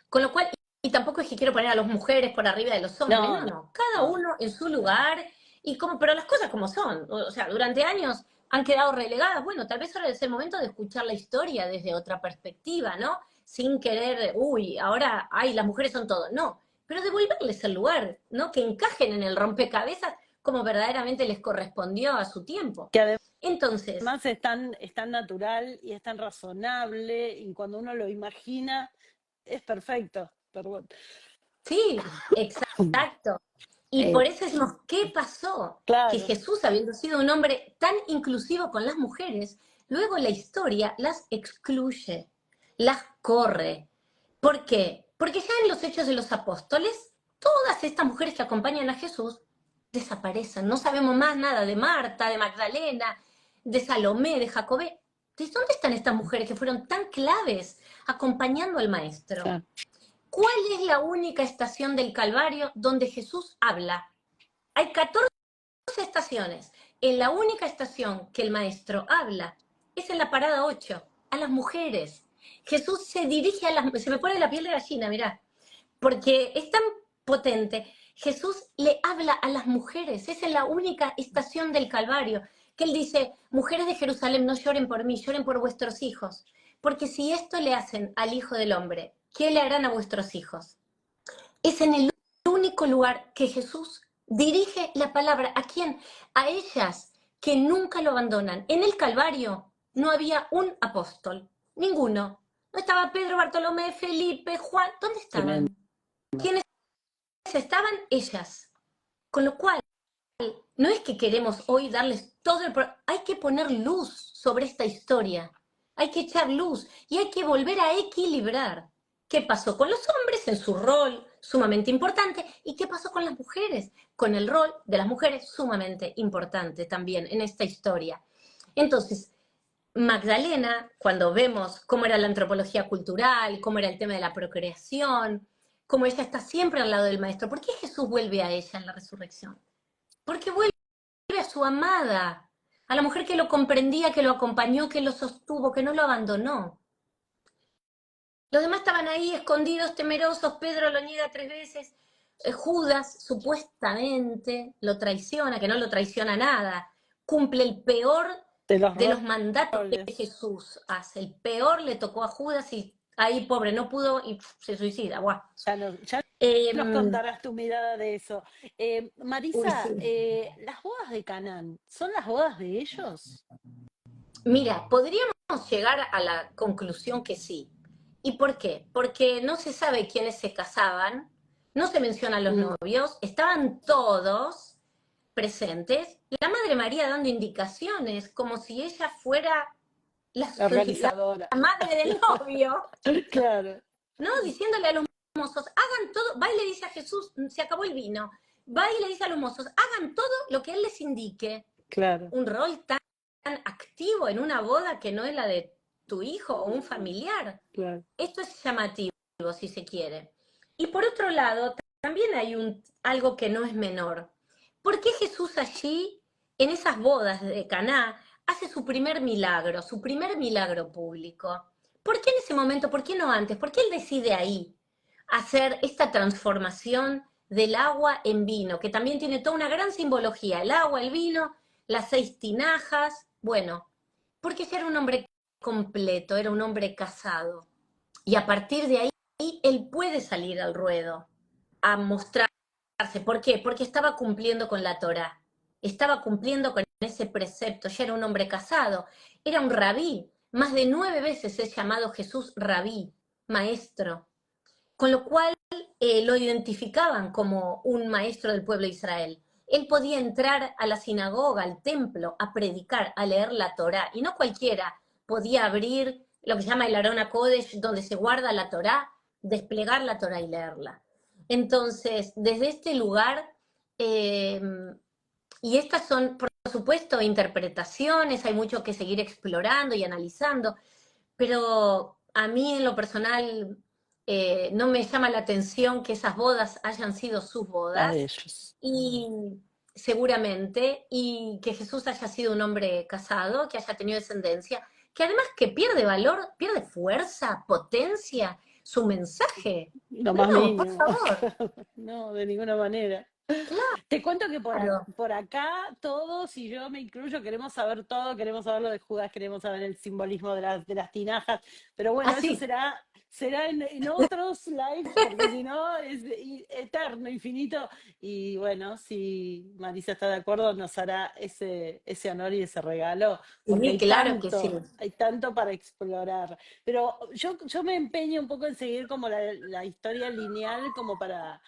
Con lo cual, y tampoco es que quiero poner a las mujeres por arriba de los hombres, No, no, no, no, cada no. uno en su lugar, y como, pero las cosas como son, o sea, durante años han quedado relegadas, bueno, tal vez ahora es el momento de escuchar la historia desde otra perspectiva, ¿no? Sin querer, uy, ahora, ay, las mujeres son todo, no, pero devolverles el lugar, ¿no? Que encajen en el rompecabezas como verdaderamente les correspondió a su tiempo. Que Entonces, además es tan natural y es tan razonable y cuando uno lo imagina es perfecto. Perdón. sí, exacto. Y Eh, por eso decimos, ¿qué pasó? Que claro, Jesús, habiendo sido un hombre tan inclusivo con las mujeres, luego la historia las excluye, las corre. ¿Por qué? Porque ya en los Hechos de los Apóstoles, todas estas mujeres que acompañan a Jesús desaparecen. No sabemos más nada de Marta, de Magdalena, de Salomé, de Jacobé. ¿De dónde están estas mujeres que fueron tan claves acompañando al Maestro? claro. ¿Cuál es la única estación del Calvario donde Jesús habla? Hay 14 estaciones. En la única estación que el maestro habla es en la parada 8, a las mujeres. Jesús se dirige a las... Se me pone la piel de gallina, mirá, porque es tan potente. Jesús le habla a las mujeres, esa es la única estación del Calvario, que él dice, mujeres de Jerusalén, no lloren por mí, lloren por vuestros hijos, porque si esto le hacen al Hijo del Hombre, ¿qué le harán a vuestros hijos? Es en el único lugar que Jesús dirige la palabra. ¿A quién? A ellas que nunca lo abandonan. En el Calvario no había un apóstol, ninguno. No estaba Pedro, Bartolomé, Felipe, Juan. ¿Dónde Tremendo. estaban? ¿Quiénes estaban? Ellas. Con lo cual, no es que queremos hoy darles todo el... Hay que poner luz sobre esta historia. Hay que echar luz y hay que volver a equilibrar. ¿Qué pasó con los hombres en su rol sumamente importante? ¿Y qué pasó con las mujeres? Con el rol de las mujeres sumamente importante también en esta historia. Entonces, Magdalena, cuando vemos cómo era la antropología cultural, cómo era el tema de la procreación, cómo ella está siempre al lado del maestro, ¿por qué Jesús vuelve a ella en la resurrección? Porque vuelve a su amada, a la mujer que lo comprendía, que lo acompañó, que lo sostuvo, que no lo abandonó. Los demás estaban ahí escondidos, temerosos, Pedro lo niega 3 veces, Judas supuestamente lo traiciona, que no lo traiciona nada, cumple el peor De los de los mandatos que roles. Jesús hace, el peor le tocó a Judas y ahí pobre no pudo y se suicida. Buah. Ya nos Eh, contarás tu mirada de eso. uy, Marisa, sí. ¿las bodas de Canaán son las bodas de ellos? Mira, podríamos llegar a la conclusión que sí. ¿Y por qué? Porque no se sabe quiénes se casaban, no se mencionan los Mm, novios, estaban todos presentes, la Madre María dando indicaciones, como si ella fuera la la organizadora. madre del novio, Claro, ¿no? Diciéndole a los mozos, hagan todo, va y le dice a Jesús, se acabó el vino, va y le dice a los mozos, hagan todo lo que él les indique. claro, Un rol tan activo en una boda que no es la de tu hijo o un familiar. claro. Esto es llamativo, si se quiere. Y por otro lado, también hay algo que no es menor. ¿Por qué Jesús allí, en esas bodas de Caná, hace su primer milagro público? ¿Por qué en ese momento, por qué no antes? ¿Por qué él decide ahí hacer esta transformación del agua en vino, que también tiene toda una gran simbología? El agua, el vino, las 6 tinajas. Bueno, porque ya era un hombre completo, era un hombre casado. Y a partir de ahí, él puede salir al ruedo a mostrarse. ¿Por qué? Porque estaba cumpliendo con la Torá, estaba cumpliendo con ese precepto, ya era un hombre casado, era un rabí. Más de 9 veces es llamado Jesús rabí, maestro. Con lo cual lo identificaban como un maestro del pueblo de Israel. Él podía entrar a la sinagoga, al templo, a predicar, a leer la Torá, y no cualquiera podía abrir lo que se llama el Arona Kodesh, donde se guarda la Torá, desplegar la Torá y leerla. Entonces, desde este lugar, eh, y estas son, por supuesto, interpretaciones, hay mucho que seguir explorando y analizando, pero a mí en lo personal no me llama la atención que esas bodas hayan sido sus Las de bodas, ellos. y seguramente, y que Jesús haya sido un hombre casado, que haya tenido descendencia, que además que pierde valor, pierde fuerza, potencia, su mensaje. Lo más No, por mínimo. favor, No, de ninguna manera. Te cuento que claro. por acá todos, y yo me incluyo, queremos saber todo, queremos saber lo de Judas, queremos saber el simbolismo de las tinajas, pero bueno, eso Así, será en otros lives, porque si no es eterno, infinito, y bueno, si Marisa está de acuerdo, nos hará ese honor y ese regalo, porque sí, claro que sí, hay tanto para explorar. Pero yo me empeño un poco en seguir como la historia lineal, como para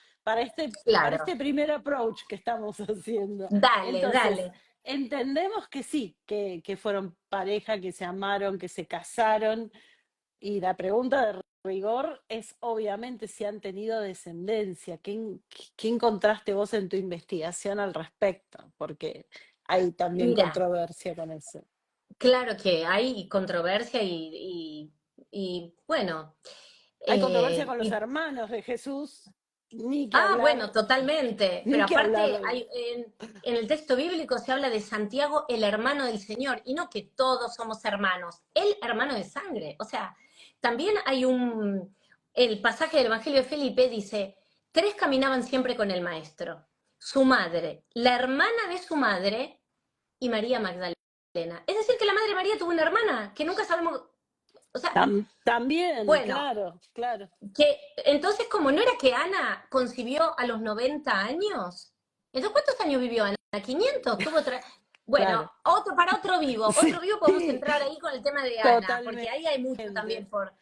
claro. este primer approach que estamos haciendo. Dale, Entonces, dale. entendemos que sí, que fueron pareja, que se amaron, que se casaron, y la pregunta de rigor es obviamente si han tenido descendencia. ¿Qué encontraste vos en tu investigación al respecto? Porque hay también Mira, controversia con eso. claro que hay controversia bueno, Hay controversia con los y hermanos de Jesús, ni que ah, bueno, hablar, totalmente. Pero ni que aparte, hablar. en el texto bíblico se habla de Santiago, el hermano del Señor, y no que todos somos hermanos, el hermano de sangre. O sea, también hay el pasaje del Evangelio de Felipe dice, 3 caminaban siempre con el maestro, su madre, la hermana de su madre y María Magdalena. Es decir, que la Madre María tuvo una hermana, que nunca sabemos, o sea, También, bueno, claro, claro. que entonces como no era que Ana concibió a los 90 años, entonces ¿cuántos años vivió Ana? 500, bueno, Claro. para otro vivo, podemos Sí, entrar ahí con el tema de Ana, porque totalmente. ahí hay mucho también por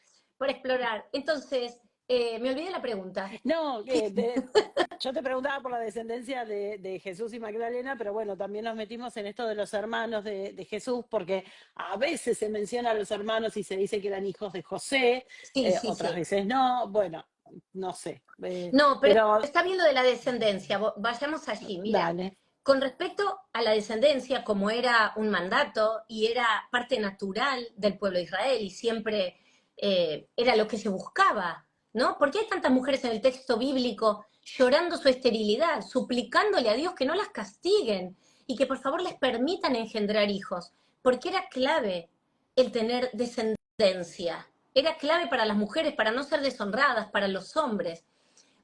explorar. Entonces, me olvidé la pregunta. No, yo te preguntaba por la descendencia de Jesús y Magdalena, pero bueno, también nos metimos en esto de los hermanos de Jesús, porque a veces se menciona a los hermanos y se dice que eran hijos de José, Sí, sí, otras sí. veces no, bueno, no sé, No, pero pero está bien lo de la descendencia, vayamos allí. Mira, dale. con respecto a la descendencia, como era un mandato y era parte natural del pueblo de Israel y siempre era lo que se buscaba, ¿no? ¿Por qué hay tantas mujeres en el texto bíblico llorando su esterilidad, suplicándole a Dios que no las castiguen y que por favor les permitan engendrar hijos? Porque era clave el tener descendencia, era clave para las mujeres, para no ser deshonradas, para los hombres.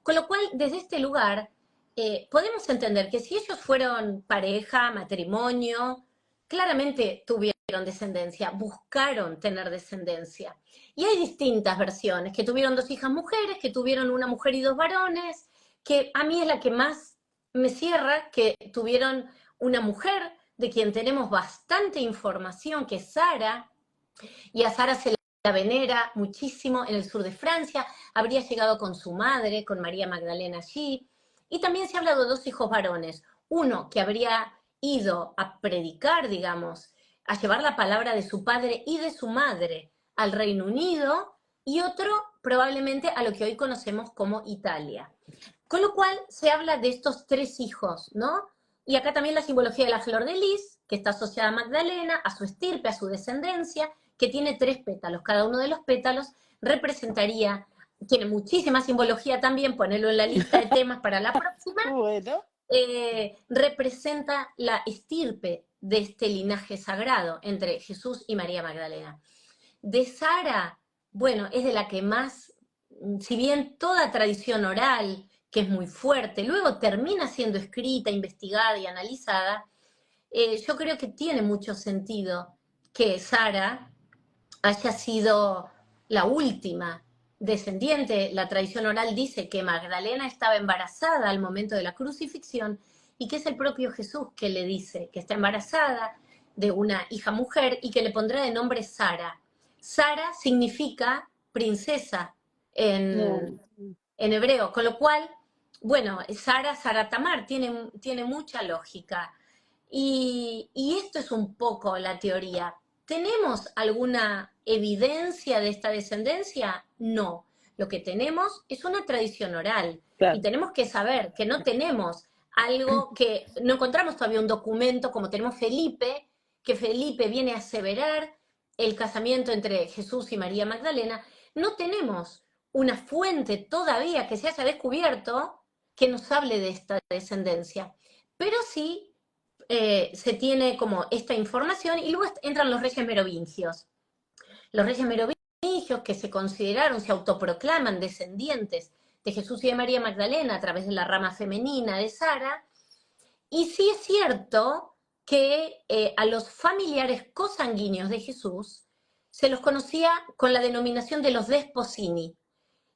Con lo cual, desde este lugar, podemos entender que si ellos fueron pareja, matrimonio, claramente tuvieron descendencia, buscaron tener descendencia. Y hay distintas versiones, que tuvieron 2 hijas mujeres, que tuvieron una mujer y 2 varones, que a mí es la que más me cierra, que tuvieron una mujer de quien tenemos bastante información, que es Sara, y a Sara se la venera muchísimo en el sur de Francia, habría llegado con su madre, con María Magdalena allí, y también se habla de 2 hijos varones, uno que habría ido a predicar, digamos, a llevar la palabra de su padre y de su madre al Reino Unido, y otro probablemente a lo que hoy conocemos como Italia. Con lo cual se habla de estos 3 hijos, ¿no? Y acá también la simbología de la flor de lis, que está asociada a Magdalena, a su estirpe, a su descendencia, que tiene 3 pétalos. Cada uno de los pétalos representaría, tiene muchísima simbología también, ponerlo en la lista de temas para la próxima, Bueno, representa la estirpe de este linaje sagrado entre Jesús y María Magdalena. De Sara, bueno, es de la que más, si bien toda tradición oral, que es muy fuerte, luego termina siendo escrita, investigada y analizada, yo creo que tiene mucho sentido que Sara haya sido la última descendiente. La tradición oral dice que Magdalena estaba embarazada al momento de la crucifixión y que es el propio Jesús que le dice que está embarazada de una hija mujer y que le pondrá de nombre Sara. Sara significa princesa no, en hebreo, con lo cual, bueno, Sara Tamar tiene mucha lógica. Y esto es un poco la teoría. ¿Tenemos alguna evidencia de esta descendencia? No. Lo que tenemos es una tradición oral y claro. tenemos que saber que no tenemos algo que no encontramos todavía un documento como tenemos Felipe, que Felipe viene a aseverar el casamiento entre Jesús y María Magdalena. No tenemos una fuente todavía que se haya descubierto que nos hable de esta descendencia, pero sí se tiene como esta información y luego entran los reyes merovingios. Los reyes merovingios que se consideraron, se autoproclaman descendientes de Jesús y de María Magdalena a través de la rama femenina de Sara. Y sí es cierto que a los familiares cosanguíneos de Jesús se los conocía con la denominación de los desposini.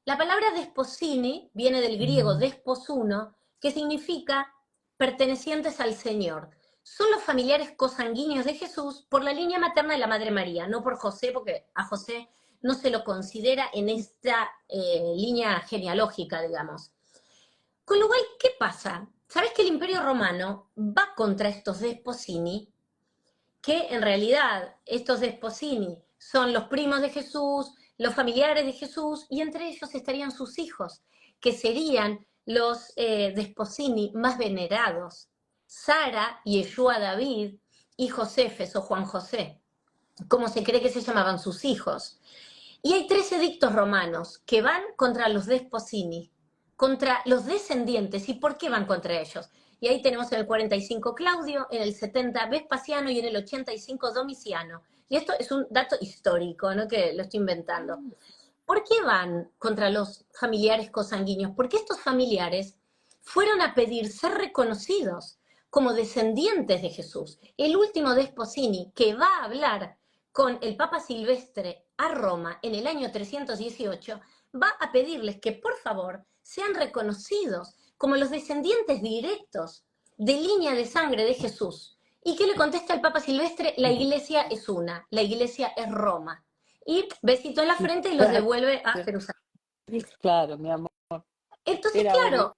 La palabra desposini viene del griego desposuno, que significa pertenecientes al Señor. Son los familiares cosanguíneos de Jesús por la línea materna de la Madre María, no por José, porque a José no se lo considera en esta línea genealógica, digamos. Con lo cual, ¿qué pasa? ¿Sabes que el Imperio Romano va contra estos desposini? Que en realidad estos desposini son los primos de Jesús, los familiares de Jesús, y entre ellos estarían sus hijos, que serían los desposini más venerados, Sara, Yeshua David y Josefes o Juan José, como se cree que se llamaban sus hijos. Y hay 3 edictos romanos que van contra los desposini, contra los descendientes. ¿Y por qué van contra ellos? Y ahí tenemos en el 45 Claudio, en el 70 Vespasiano y en el 85 Domiciano. y esto es un dato histórico, no que lo estoy inventando. ¿Por qué van contra los familiares cosanguíneos? Porque estos familiares fueron a pedir ser reconocidos como descendientes de Jesús. El último de Esposini, que va a hablar con el Papa Silvestre a Roma en el año 318, va a pedirles que por favor sean reconocidos como los descendientes directos de línea de sangre de Jesús. ¿Y qué le contesta el Papa Silvestre? La iglesia es una, la iglesia es Roma. Y besito en la frente y los devuelve a Jerusalén. Claro, mi amor. Entonces, Era obvio. claro,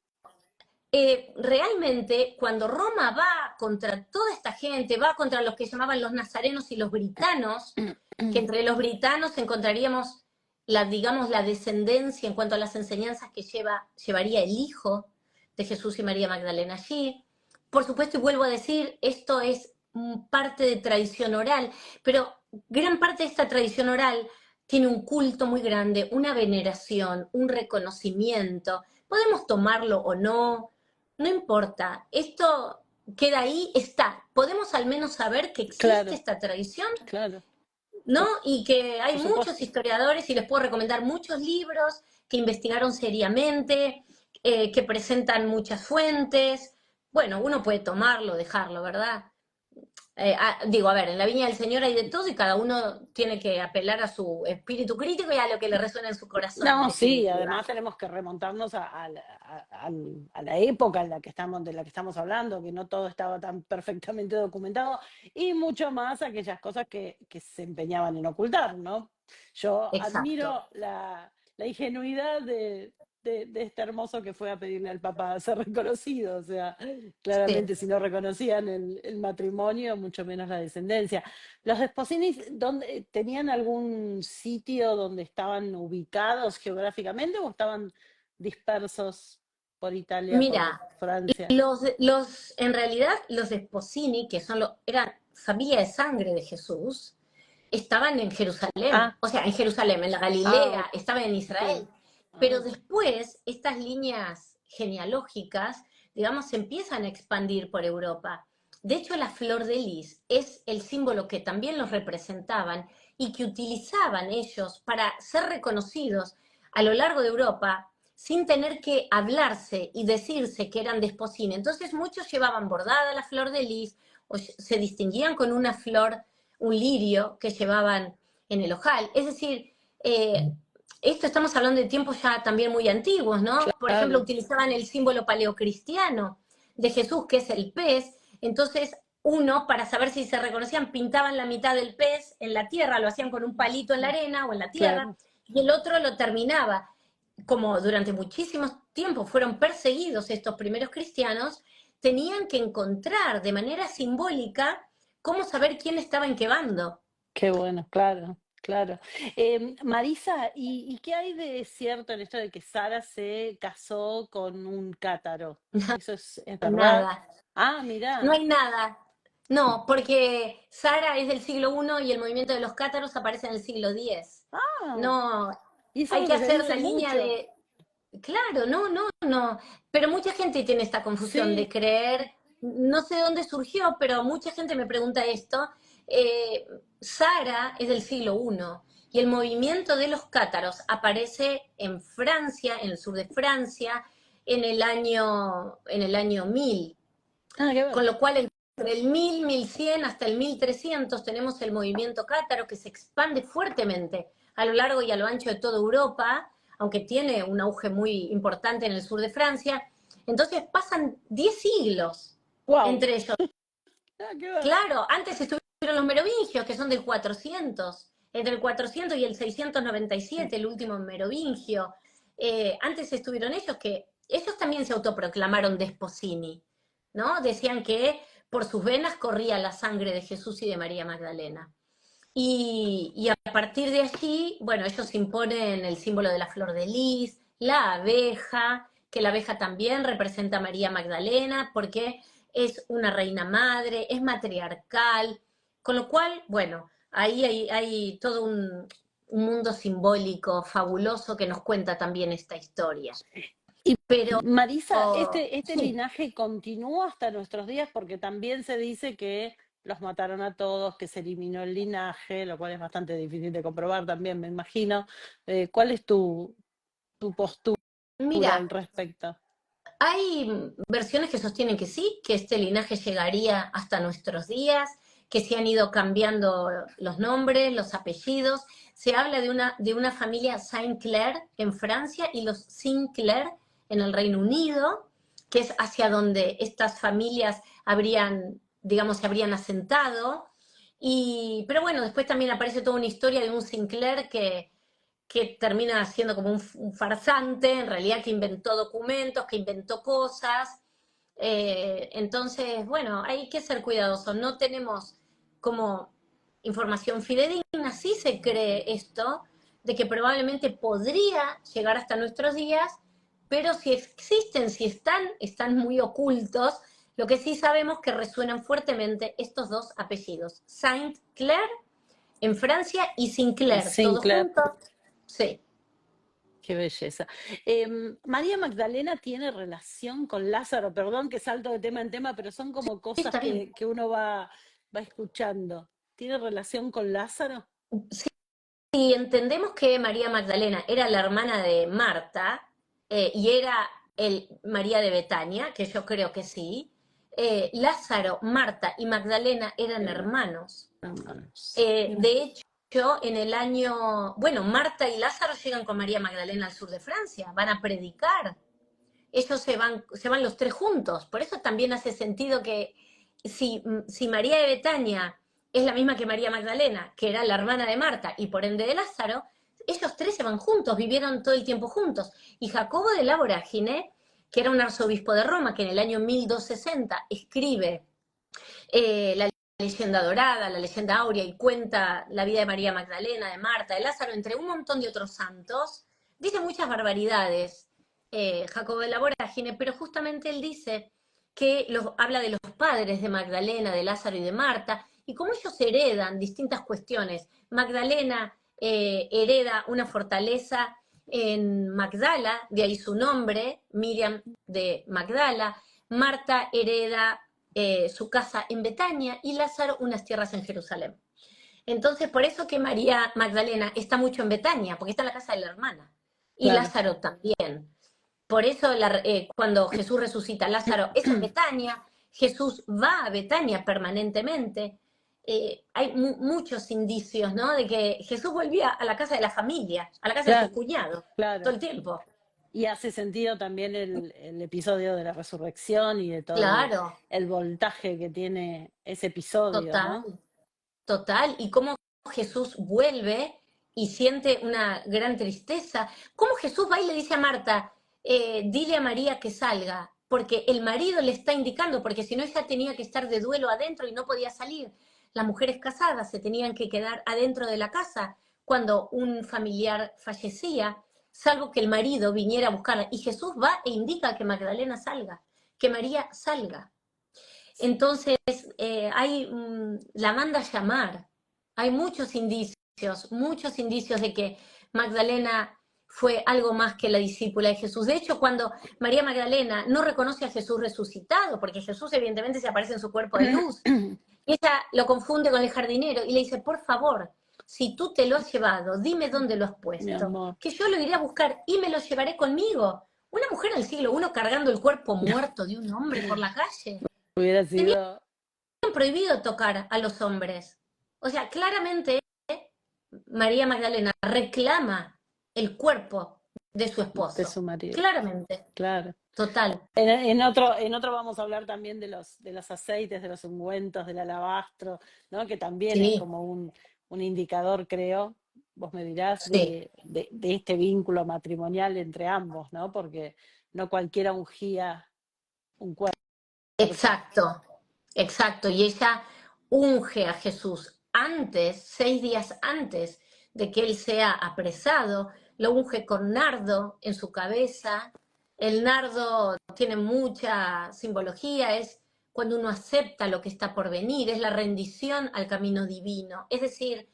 realmente cuando Roma va contra toda esta gente, va contra los que llamaban los nazarenos y los britanos, que entre los britanos encontraríamos digamos, la descendencia en cuanto a las enseñanzas que llevaría el hijo de Jesús y María Magdalena allí. Por supuesto, y vuelvo a decir, esto es parte de tradición oral, pero gran parte de esta tradición oral tiene un culto muy grande, una veneración, un reconocimiento. Podemos tomarlo o no, no importa. Esto queda ahí, está. Podemos al menos saber que existe Claro, esta tradición, claro. ¿no? Y que hay Por muchos supuesto. historiadores, y les puedo recomendar muchos libros que investigaron seriamente, que presentan muchas fuentes. Bueno, uno puede tomarlo, dejarlo, ¿verdad? Digo, a ver, en la Viña del Señor hay de todo y cada uno tiene que apelar a su espíritu crítico y a lo que le resuena en su corazón, en No, sí, definitiva. además tenemos que remontarnos a la época en la que de la que estamos hablando, que no todo estaba tan perfectamente documentado, y mucho más aquellas cosas que se empeñaban en ocultar, ¿no? Yo Exacto. admiro la ingenuidad de este hermoso que fue a pedirle al Papa a ser reconocido, o sea, Sí. claramente si no reconocían el matrimonio, mucho menos la descendencia. ¿Los Desposinis tenían algún sitio donde estaban ubicados geográficamente o estaban dispersos por Italia, por Mira, Francia? en realidad los de Sposini, que eran familia de sangre de Jesús, estaban en Jerusalén, Ah, o sea, en Jerusalén, en la ah, Galilea, estaban en ok. Israel. Pero Ah, después estas líneas genealógicas, digamos, se empiezan a expandir por Europa. De hecho, la flor de lis es el símbolo que también los representaban y que utilizaban ellos para ser reconocidos a lo largo de Europa sin tener que hablarse y decirse que eran de Esposini. Entonces muchos llevaban bordada la flor de lis o se distinguían con una flor, un lirio que llevaban en el ojal. Es decir, esto estamos hablando de tiempos ya también muy antiguos, ¿no? Por ejemplo, claro, utilizaban el símbolo paleocristiano de Jesús, que es el pez. Entonces, uno, para saber si se reconocían, pintaban la mitad del pez en la tierra, lo hacían con un palito en la arena o en la tierra, claro. y el otro lo terminaba. Como durante muchísimos tiempos fueron perseguidos estos primeros cristianos, tenían que encontrar de manera simbólica cómo saber quién estaba en qué bando. Qué bueno, claro, claro. Marisa, ¿y qué hay de cierto en esto de que Sara se casó con un cátaro? ¿Eso es verdad? Nada, Ah, no mirá. hay nada. No, porque Sara es del siglo I y el movimiento de los cátaros aparece en el siglo X. Ah, No, y eso es hay lo que que se hacer la dice línea mucho. de... Claro, no, no, no. Pero mucha gente tiene esta confusión de Sí, creer, no sé de dónde surgió, pero mucha gente me pregunta esto. Eh, Sara es del siglo I y el movimiento de los cátaros aparece en Francia, en el sur de Francia, en el año 1000. nada que ver. Con lo cual, entre el 1000, 1100 hasta el 1300 tenemos el movimiento cátaro que se expande fuertemente a lo largo y a lo ancho de toda Europa, aunque tiene un auge muy importante en el sur de Francia. Entonces pasan 10 siglos Wow, entre ellos. nada que ver. Claro, antes estuvieron los merovingios, que son del 400, entre el 400 y el 697, el último merovingio. Antes estuvieron ellos, que ellos también se autoproclamaron desposini, ¿no? Decían que por sus venas corría la sangre de Jesús y de María Magdalena. Y a partir de allí, bueno, ellos imponen el símbolo de la flor de lis, la abeja, que la abeja también representa a María Magdalena, porque es una reina madre, es matriarcal, con lo cual, bueno, ahí hay todo un mundo simbólico fabuloso que nos cuenta también esta historia. Y Pero Marisa, este sí, linaje continúa hasta nuestros días porque también se dice que los mataron a todos, que se eliminó el linaje, lo cual es bastante difícil de comprobar también, me imagino. ¿Cuál es tu postura Mira, al respecto? hay versiones que sostienen que sí, que este linaje llegaría hasta nuestros días, que se han ido cambiando los nombres, los apellidos. Se habla de una familia Saint-Clair en Francia y los Sinclair en el Reino Unido, que es hacia donde estas familias habrían, digamos, se habrían asentado. Pero bueno, después también aparece toda una historia de un Sinclair que termina siendo como un farsante, en realidad que inventó documentos, que inventó cosas. Entonces, bueno, hay que ser cuidadosos. No tenemos como información fidedigna, sí se cree esto, de que probablemente podría llegar hasta nuestros días, pero si existen, si están, están muy ocultos. Lo que sí sabemos que resuenan fuertemente estos dos apellidos, Saint Clair en Francia y Y Sinclair, todos Sinclair, juntos. Sí, qué belleza. María Magdalena tiene relación con Lázaro, perdón que salto de tema en tema, pero son como cosas está bien. que uno va escuchando. ¿Tiene relación con Lázaro? Si entendemos que María Magdalena era la hermana de Marta y era María de Betania, que yo creo que sí, Lázaro, Marta y Magdalena eran hermanos. Hermanos. Mira. De hecho, en el año, bueno, Marta y Lázaro llegan con María Magdalena al sur de Francia, van a predicar. Ellos se van los tres juntos. Por eso también hace sentido que si María de Betania es la misma que María Magdalena, que era la hermana de Marta y por ende de Lázaro, ellos tres se van juntos, vivieron todo el tiempo juntos. Y Jacobo de la Vorágine, que era un arzobispo de Roma, que en el año 1260 escribe la leyenda dorada, la leyenda áurea, y cuenta la vida de María Magdalena, de Marta, de Lázaro, entre un montón de otros santos, dice muchas barbaridades, Jacobo de la Vorágine, pero justamente él dice que habla de los padres de Magdalena, de Lázaro y de Marta, y cómo ellos heredan distintas cuestiones. Magdalena hereda una fortaleza en Magdala, de ahí su nombre, Miriam de Magdala. Marta hereda su casa en Betania y Lázaro unas tierras en Jerusalén. Entonces, por eso que María Magdalena está mucho en Betania, porque está en la casa de la hermana. Y Claro. Lázaro también. Por eso cuando Jesús resucita a Lázaro es en Betania, Jesús va a Betania permanentemente. Hay muchos indicios, ¿no? De que Jesús volvía a la casa de la familia, a la casa de sus Claro, cuñados, todo claro. el tiempo. Y hace sentido también el episodio de la resurrección y de todo Claro, el voltaje que tiene ese episodio, total. ¿no? Total, y cómo Jesús vuelve y siente una gran tristeza. Cómo Jesús va y le dice a Marta, dile a María que salga, porque el marido le está indicando, porque si no ella tenía que estar de duelo adentro y no podía salir. Las mujeres casadas se tenían que quedar adentro de la casa cuando un familiar fallecía, salvo que el marido viniera a buscarla. Y Jesús va e indica que Magdalena salga, que María salga. Entonces, la manda a llamar. Hay muchos indicios de que Magdalena fue algo más que la discípula de Jesús. De hecho, cuando María Magdalena no reconoce a Jesús resucitado, porque Jesús evidentemente se aparece en su cuerpo de luz, y ella lo confunde con el jardinero y le dice, por favor, si tú te lo has llevado, dime dónde lo has Mi puesto, amor. que yo lo iré a buscar y me lo llevaré conmigo. Una mujer del siglo I cargando el cuerpo muerto de un hombre por la calle. Hubiera Tenían sido prohibido tocar a los hombres. O sea, claramente María Magdalena reclama el cuerpo de su de su esposo. marido, Claramente, claro. total. En otro vamos a hablar también de los aceites, de los ungüentos, del alabastro, ¿no? Que también es Sí, como un indicador, creo, vos me dirás, sí, de este vínculo matrimonial entre ambos, ¿no? Porque no cualquiera ungía un cuerpo. exacto, exacto. Y ella unge a Jesús antes, 6 días antes de que él sea apresado, lo unge con nardo en su cabeza. El nardo tiene mucha simbología, es cuando uno acepta lo que está por venir, es la rendición al camino divino. Es decir,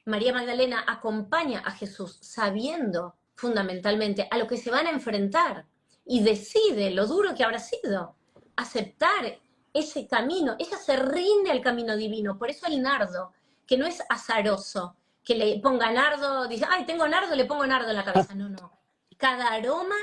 María Magdalena acompaña a Jesús sabiendo fundamentalmente a lo que se van a enfrentar y decide lo duro que habrá sido aceptar ese camino, ella se rinde al camino divino, por eso el nardo, que no es azaroso, que le ponga nardo, dice, ay, tengo nardo, le pongo nardo en la cabeza, no, no. Cada aroma,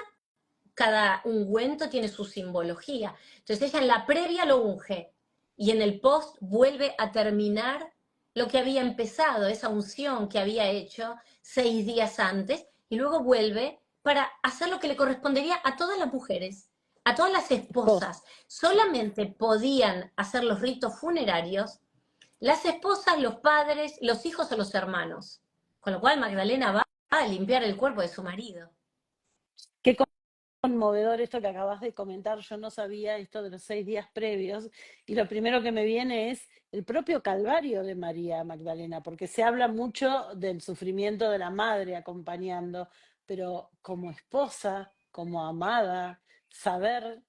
cada ungüento tiene su simbología. Entonces ella en la previa lo unge y en el post vuelve a terminar lo que había empezado, esa unción que había hecho 6 días antes, y luego vuelve para hacer lo que le correspondería a todas las mujeres, a todas las esposas. Solamente podían hacer los ritos funerarios las esposas, los padres, los hijos o los hermanos. Con lo cual Magdalena va a limpiar el cuerpo de su marido. Qué conmovedor esto que acabas de comentar. Yo no sabía esto de los 6 días previos, y lo primero que me viene es el propio calvario de María Magdalena, porque se habla mucho del sufrimiento de la madre acompañando, pero como esposa, como amada, saber,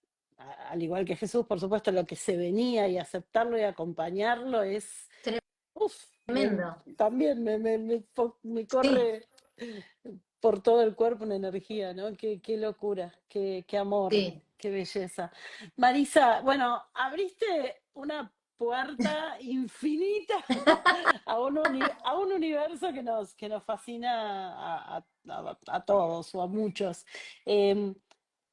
al igual que Jesús, por supuesto, lo que se venía, y aceptarlo y acompañarlo es, uf, Tremendo. también me Sí, corre por todo el cuerpo una energía, ¿no? Qué locura, qué amor, sí. qué belleza. Marisa, bueno, abriste una puerta infinita a un universo que nos fascina a todos o a muchos. Em,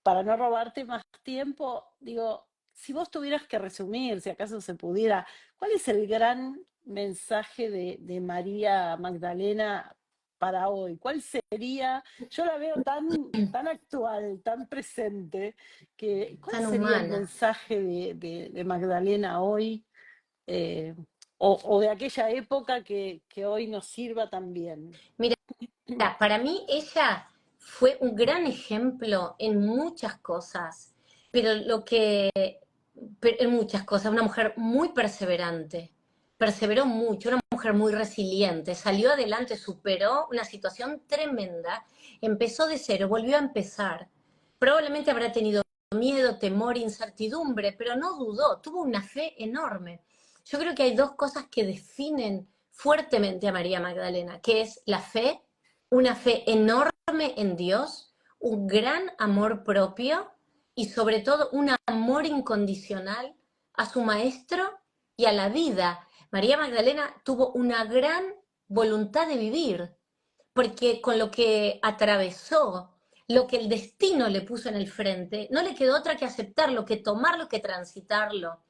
para no robarte más tiempo, digo, si vos tuvieras que resumir, si acaso se pudiera, ¿cuál es el gran mensaje de María Magdalena para hoy? ¿Cuál sería? Yo la veo tan actual, tan presente, ¿cuál Tan sería el humana. mensaje de Magdalena hoy, eh, o de aquella época que hoy nos sirva también? Mira, para mí ella fue un gran ejemplo en muchas cosas, pero en muchas cosas, una mujer muy perseverante, perseveró mucho, una mujer muy resiliente, salió adelante, superó una situación tremenda, empezó de cero, volvió a empezar. Probablemente habrá tenido miedo, temor, incertidumbre, pero no dudó, tuvo una fe enorme. Yo creo que hay dos cosas que definen fuertemente a María Magdalena, que es la fe, una fe enorme en Dios, un gran amor propio y sobre todo un amor incondicional a su maestro y a la vida. María Magdalena tuvo una gran voluntad de vivir, porque con lo que atravesó, lo que el destino le puso en el frente, no le quedó otra que aceptarlo, que tomarlo, que transitarlo.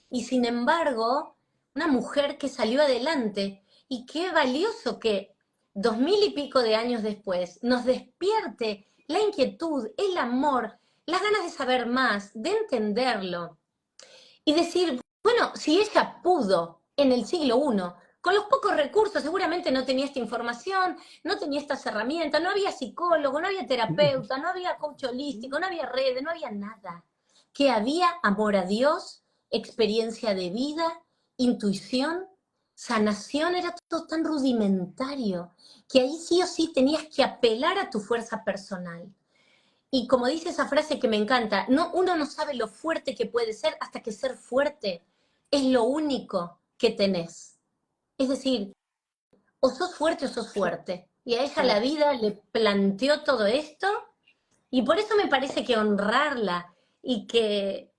Y sin embargo, una mujer que salió adelante, y qué valioso que 2000 y pico de años después nos despierte la inquietud, el amor, las ganas de saber más, de entenderlo y decir, bueno, si ella pudo en el siglo I, con los pocos recursos, seguramente no tenía esta información, no tenía estas herramientas, no había psicólogo, no había terapeuta, no había coach holístico, no había redes, no había nada. Que había amor a Dios, experiencia de vida, intuición, sanación, era todo tan rudimentario que ahí sí o sí tenías que apelar a tu fuerza personal. Y como dice esa frase que me encanta, no, uno no sabe lo fuerte que puede ser hasta que ser fuerte es lo único que tenés. Es decir, o sos fuerte o sos fuerte. Y a ella la Claro. vida le planteó todo esto y por eso me parece que honrarla y que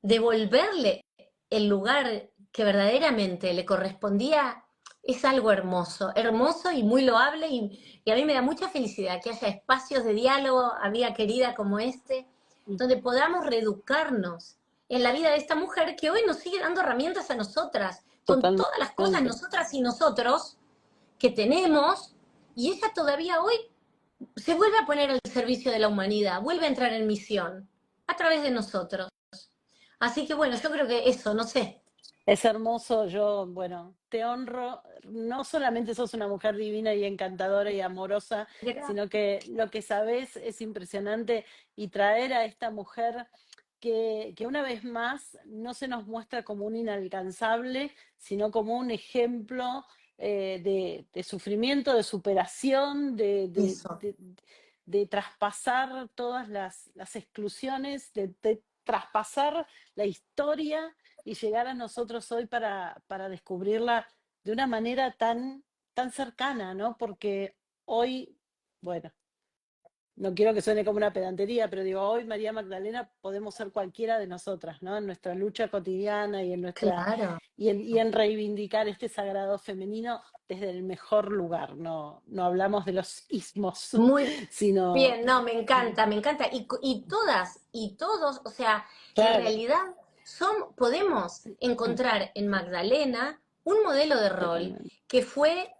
devolverle el lugar que verdaderamente le correspondía es algo hermoso, hermoso y muy loable y a mí me da mucha felicidad que haya espacios de diálogo, amiga querida, como este, donde podamos reeducarnos en la vida de esta mujer que hoy nos sigue dando herramientas a nosotras, con todas las cosas Totalmente. nosotras y nosotros que tenemos, y ella todavía hoy se vuelve a poner al servicio de la humanidad, vuelve a entrar en misión a través de nosotros. Así que bueno, yo creo que eso, no sé. Es hermoso, yo, bueno, te honro. No solamente sos una mujer divina y encantadora y amorosa, sino que lo que sabés es impresionante, y traer a esta mujer que una vez más no se nos muestra como un inalcanzable, sino como un ejemplo, de sufrimiento, de superación, Eso. de traspasar todas las exclusiones, de traspasar la historia y llegar a nosotros hoy para descubrirla de una manera tan cercana, ¿no? Porque hoy, bueno, no quiero que suene como una pedantería, pero digo, hoy María Magdalena podemos ser cualquiera de nosotras, ¿no? En nuestra lucha cotidiana y en nuestra Claro. y en reivindicar este sagrado femenino desde el mejor lugar. No, no hablamos de los ismos, Muy sino bien, no, me encanta, me encanta. Y todas y todos, o sea, en claro, realidad podemos encontrar en Magdalena un modelo de rol totalmente. que fue,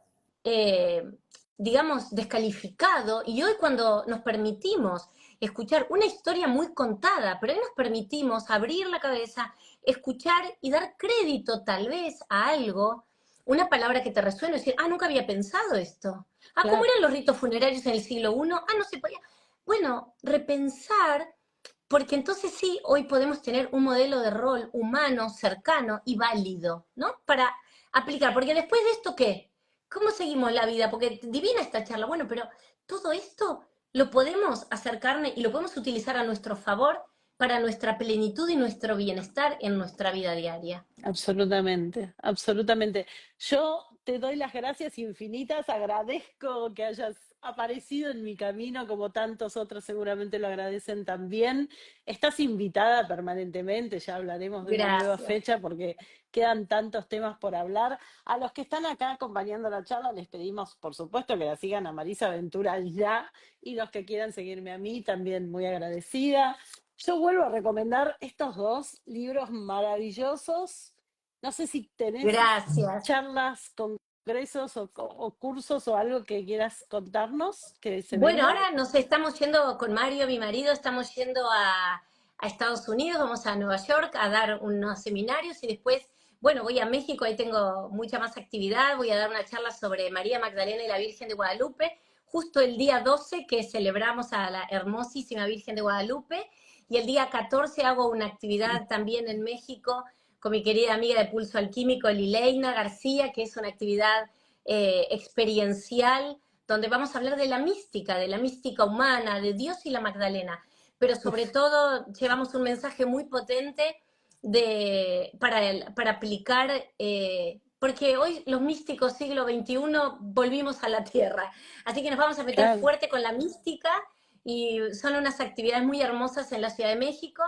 eh, digamos, descalificado y hoy cuando nos permitimos escuchar una historia muy contada, pero hoy nos permitimos abrir la cabeza, escuchar y dar crédito tal vez a algo, una palabra que te resuena y decir, ah, nunca había pensado esto. Ah, ¿cómo Claro, eran los ritos funerarios en el siglo I? Ah, no se podía. Bueno, repensar, porque entonces sí, hoy podemos tener un modelo de rol humano, cercano y válido, ¿no? Para aplicar, porque después de esto, ¿qué? ¿Cómo seguimos la vida? Porque divina esta charla, bueno, pero todo esto lo podemos acercarme y lo podemos utilizar a nuestro favor para nuestra plenitud y nuestro bienestar en nuestra vida diaria. absolutamente, absolutamente. Yo te doy las gracias infinitas, agradezco que hayas aparecido en mi camino, como tantos otros seguramente lo agradecen también. Estás invitada permanentemente, ya hablaremos de una nueva Gracias. fecha porque quedan tantos temas por hablar. A los que están acá acompañando la charla les pedimos, por supuesto, que la sigan a Marisa Ventura ya, y los que quieran seguirme a mí, también muy agradecida. Yo vuelvo a recomendar estos dos libros maravillosos. No sé si tenés Gracias. charlas, congresos o cursos o algo que quieras contarnos que se Bueno, venga. ahora nos estamos yendo con Mario, mi marido, estamos yendo a Estados Unidos, vamos a Nueva York a dar unos seminarios y después, bueno, voy a México, ahí tengo mucha más actividad, voy a dar una charla sobre María Magdalena y la Virgen de Guadalupe, justo el día 12 que celebramos a la hermosísima Virgen de Guadalupe, y el día 14 hago una actividad también en México con mi querida amiga de Pulso Alquímico, Lileina García, que es una actividad experiencial donde vamos a hablar de la mística humana, de Dios y la Magdalena, pero sobre Uf, todo llevamos un mensaje muy potente para aplicar, porque hoy los místicos siglo XXI volvimos a la tierra, así que nos vamos a meter claro, fuerte con la mística y son unas actividades muy hermosas en la Ciudad de México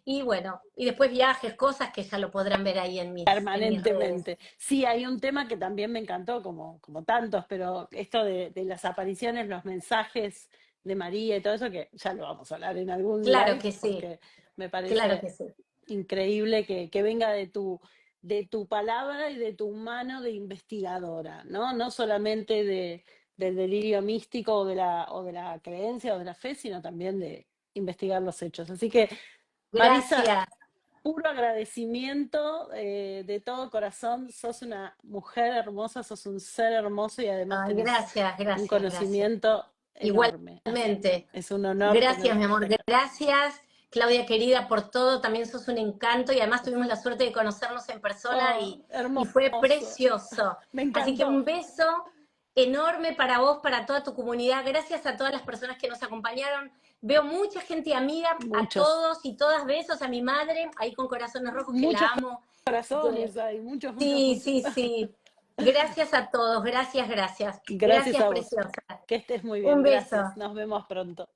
y bueno, y después viajes, cosas que ya lo podrán ver ahí en mis redes. permanentemente. Sí, hay un tema que también me encantó, como tantos, pero esto de las apariciones, los mensajes de María y todo eso, que ya lo vamos a hablar en algún Claro live, que sí, porque me claro parece que sí. increíble que venga de tu palabra y de tu mano de investigadora, ¿no? No solamente del delirio místico o de la creencia o de la fe, sino también de investigar los hechos. Así que, Marisa, Gracias. puro agradecimiento de todo corazón. Sos una mujer hermosa, sos un ser hermoso y además Ay, tenés gracias, un gracias, gracias. conocimiento enorme. Así que Igualmente. es un honor Gracias, mi tenerte amor. acá. Gracias, Claudia querida, por todo. También sos un encanto y además tuvimos la suerte de conocernos en persona Oh, y fue hermoso. precioso. Me Así que encantó. un beso enorme para vos, para toda tu comunidad. Gracias a todas las personas que nos acompañaron. Veo mucha gente amiga, a Muchos, todos y todas besos a mi madre, ahí con corazones rojos que muchos la amo. corazones hay, muchos, muchos, Sí, muchos. sí, sí. Gracias a todos, gracias, gracias. Gracias Gracias, a vos. preciosa. Que estés muy bien. Un beso. Gracias. Nos vemos pronto.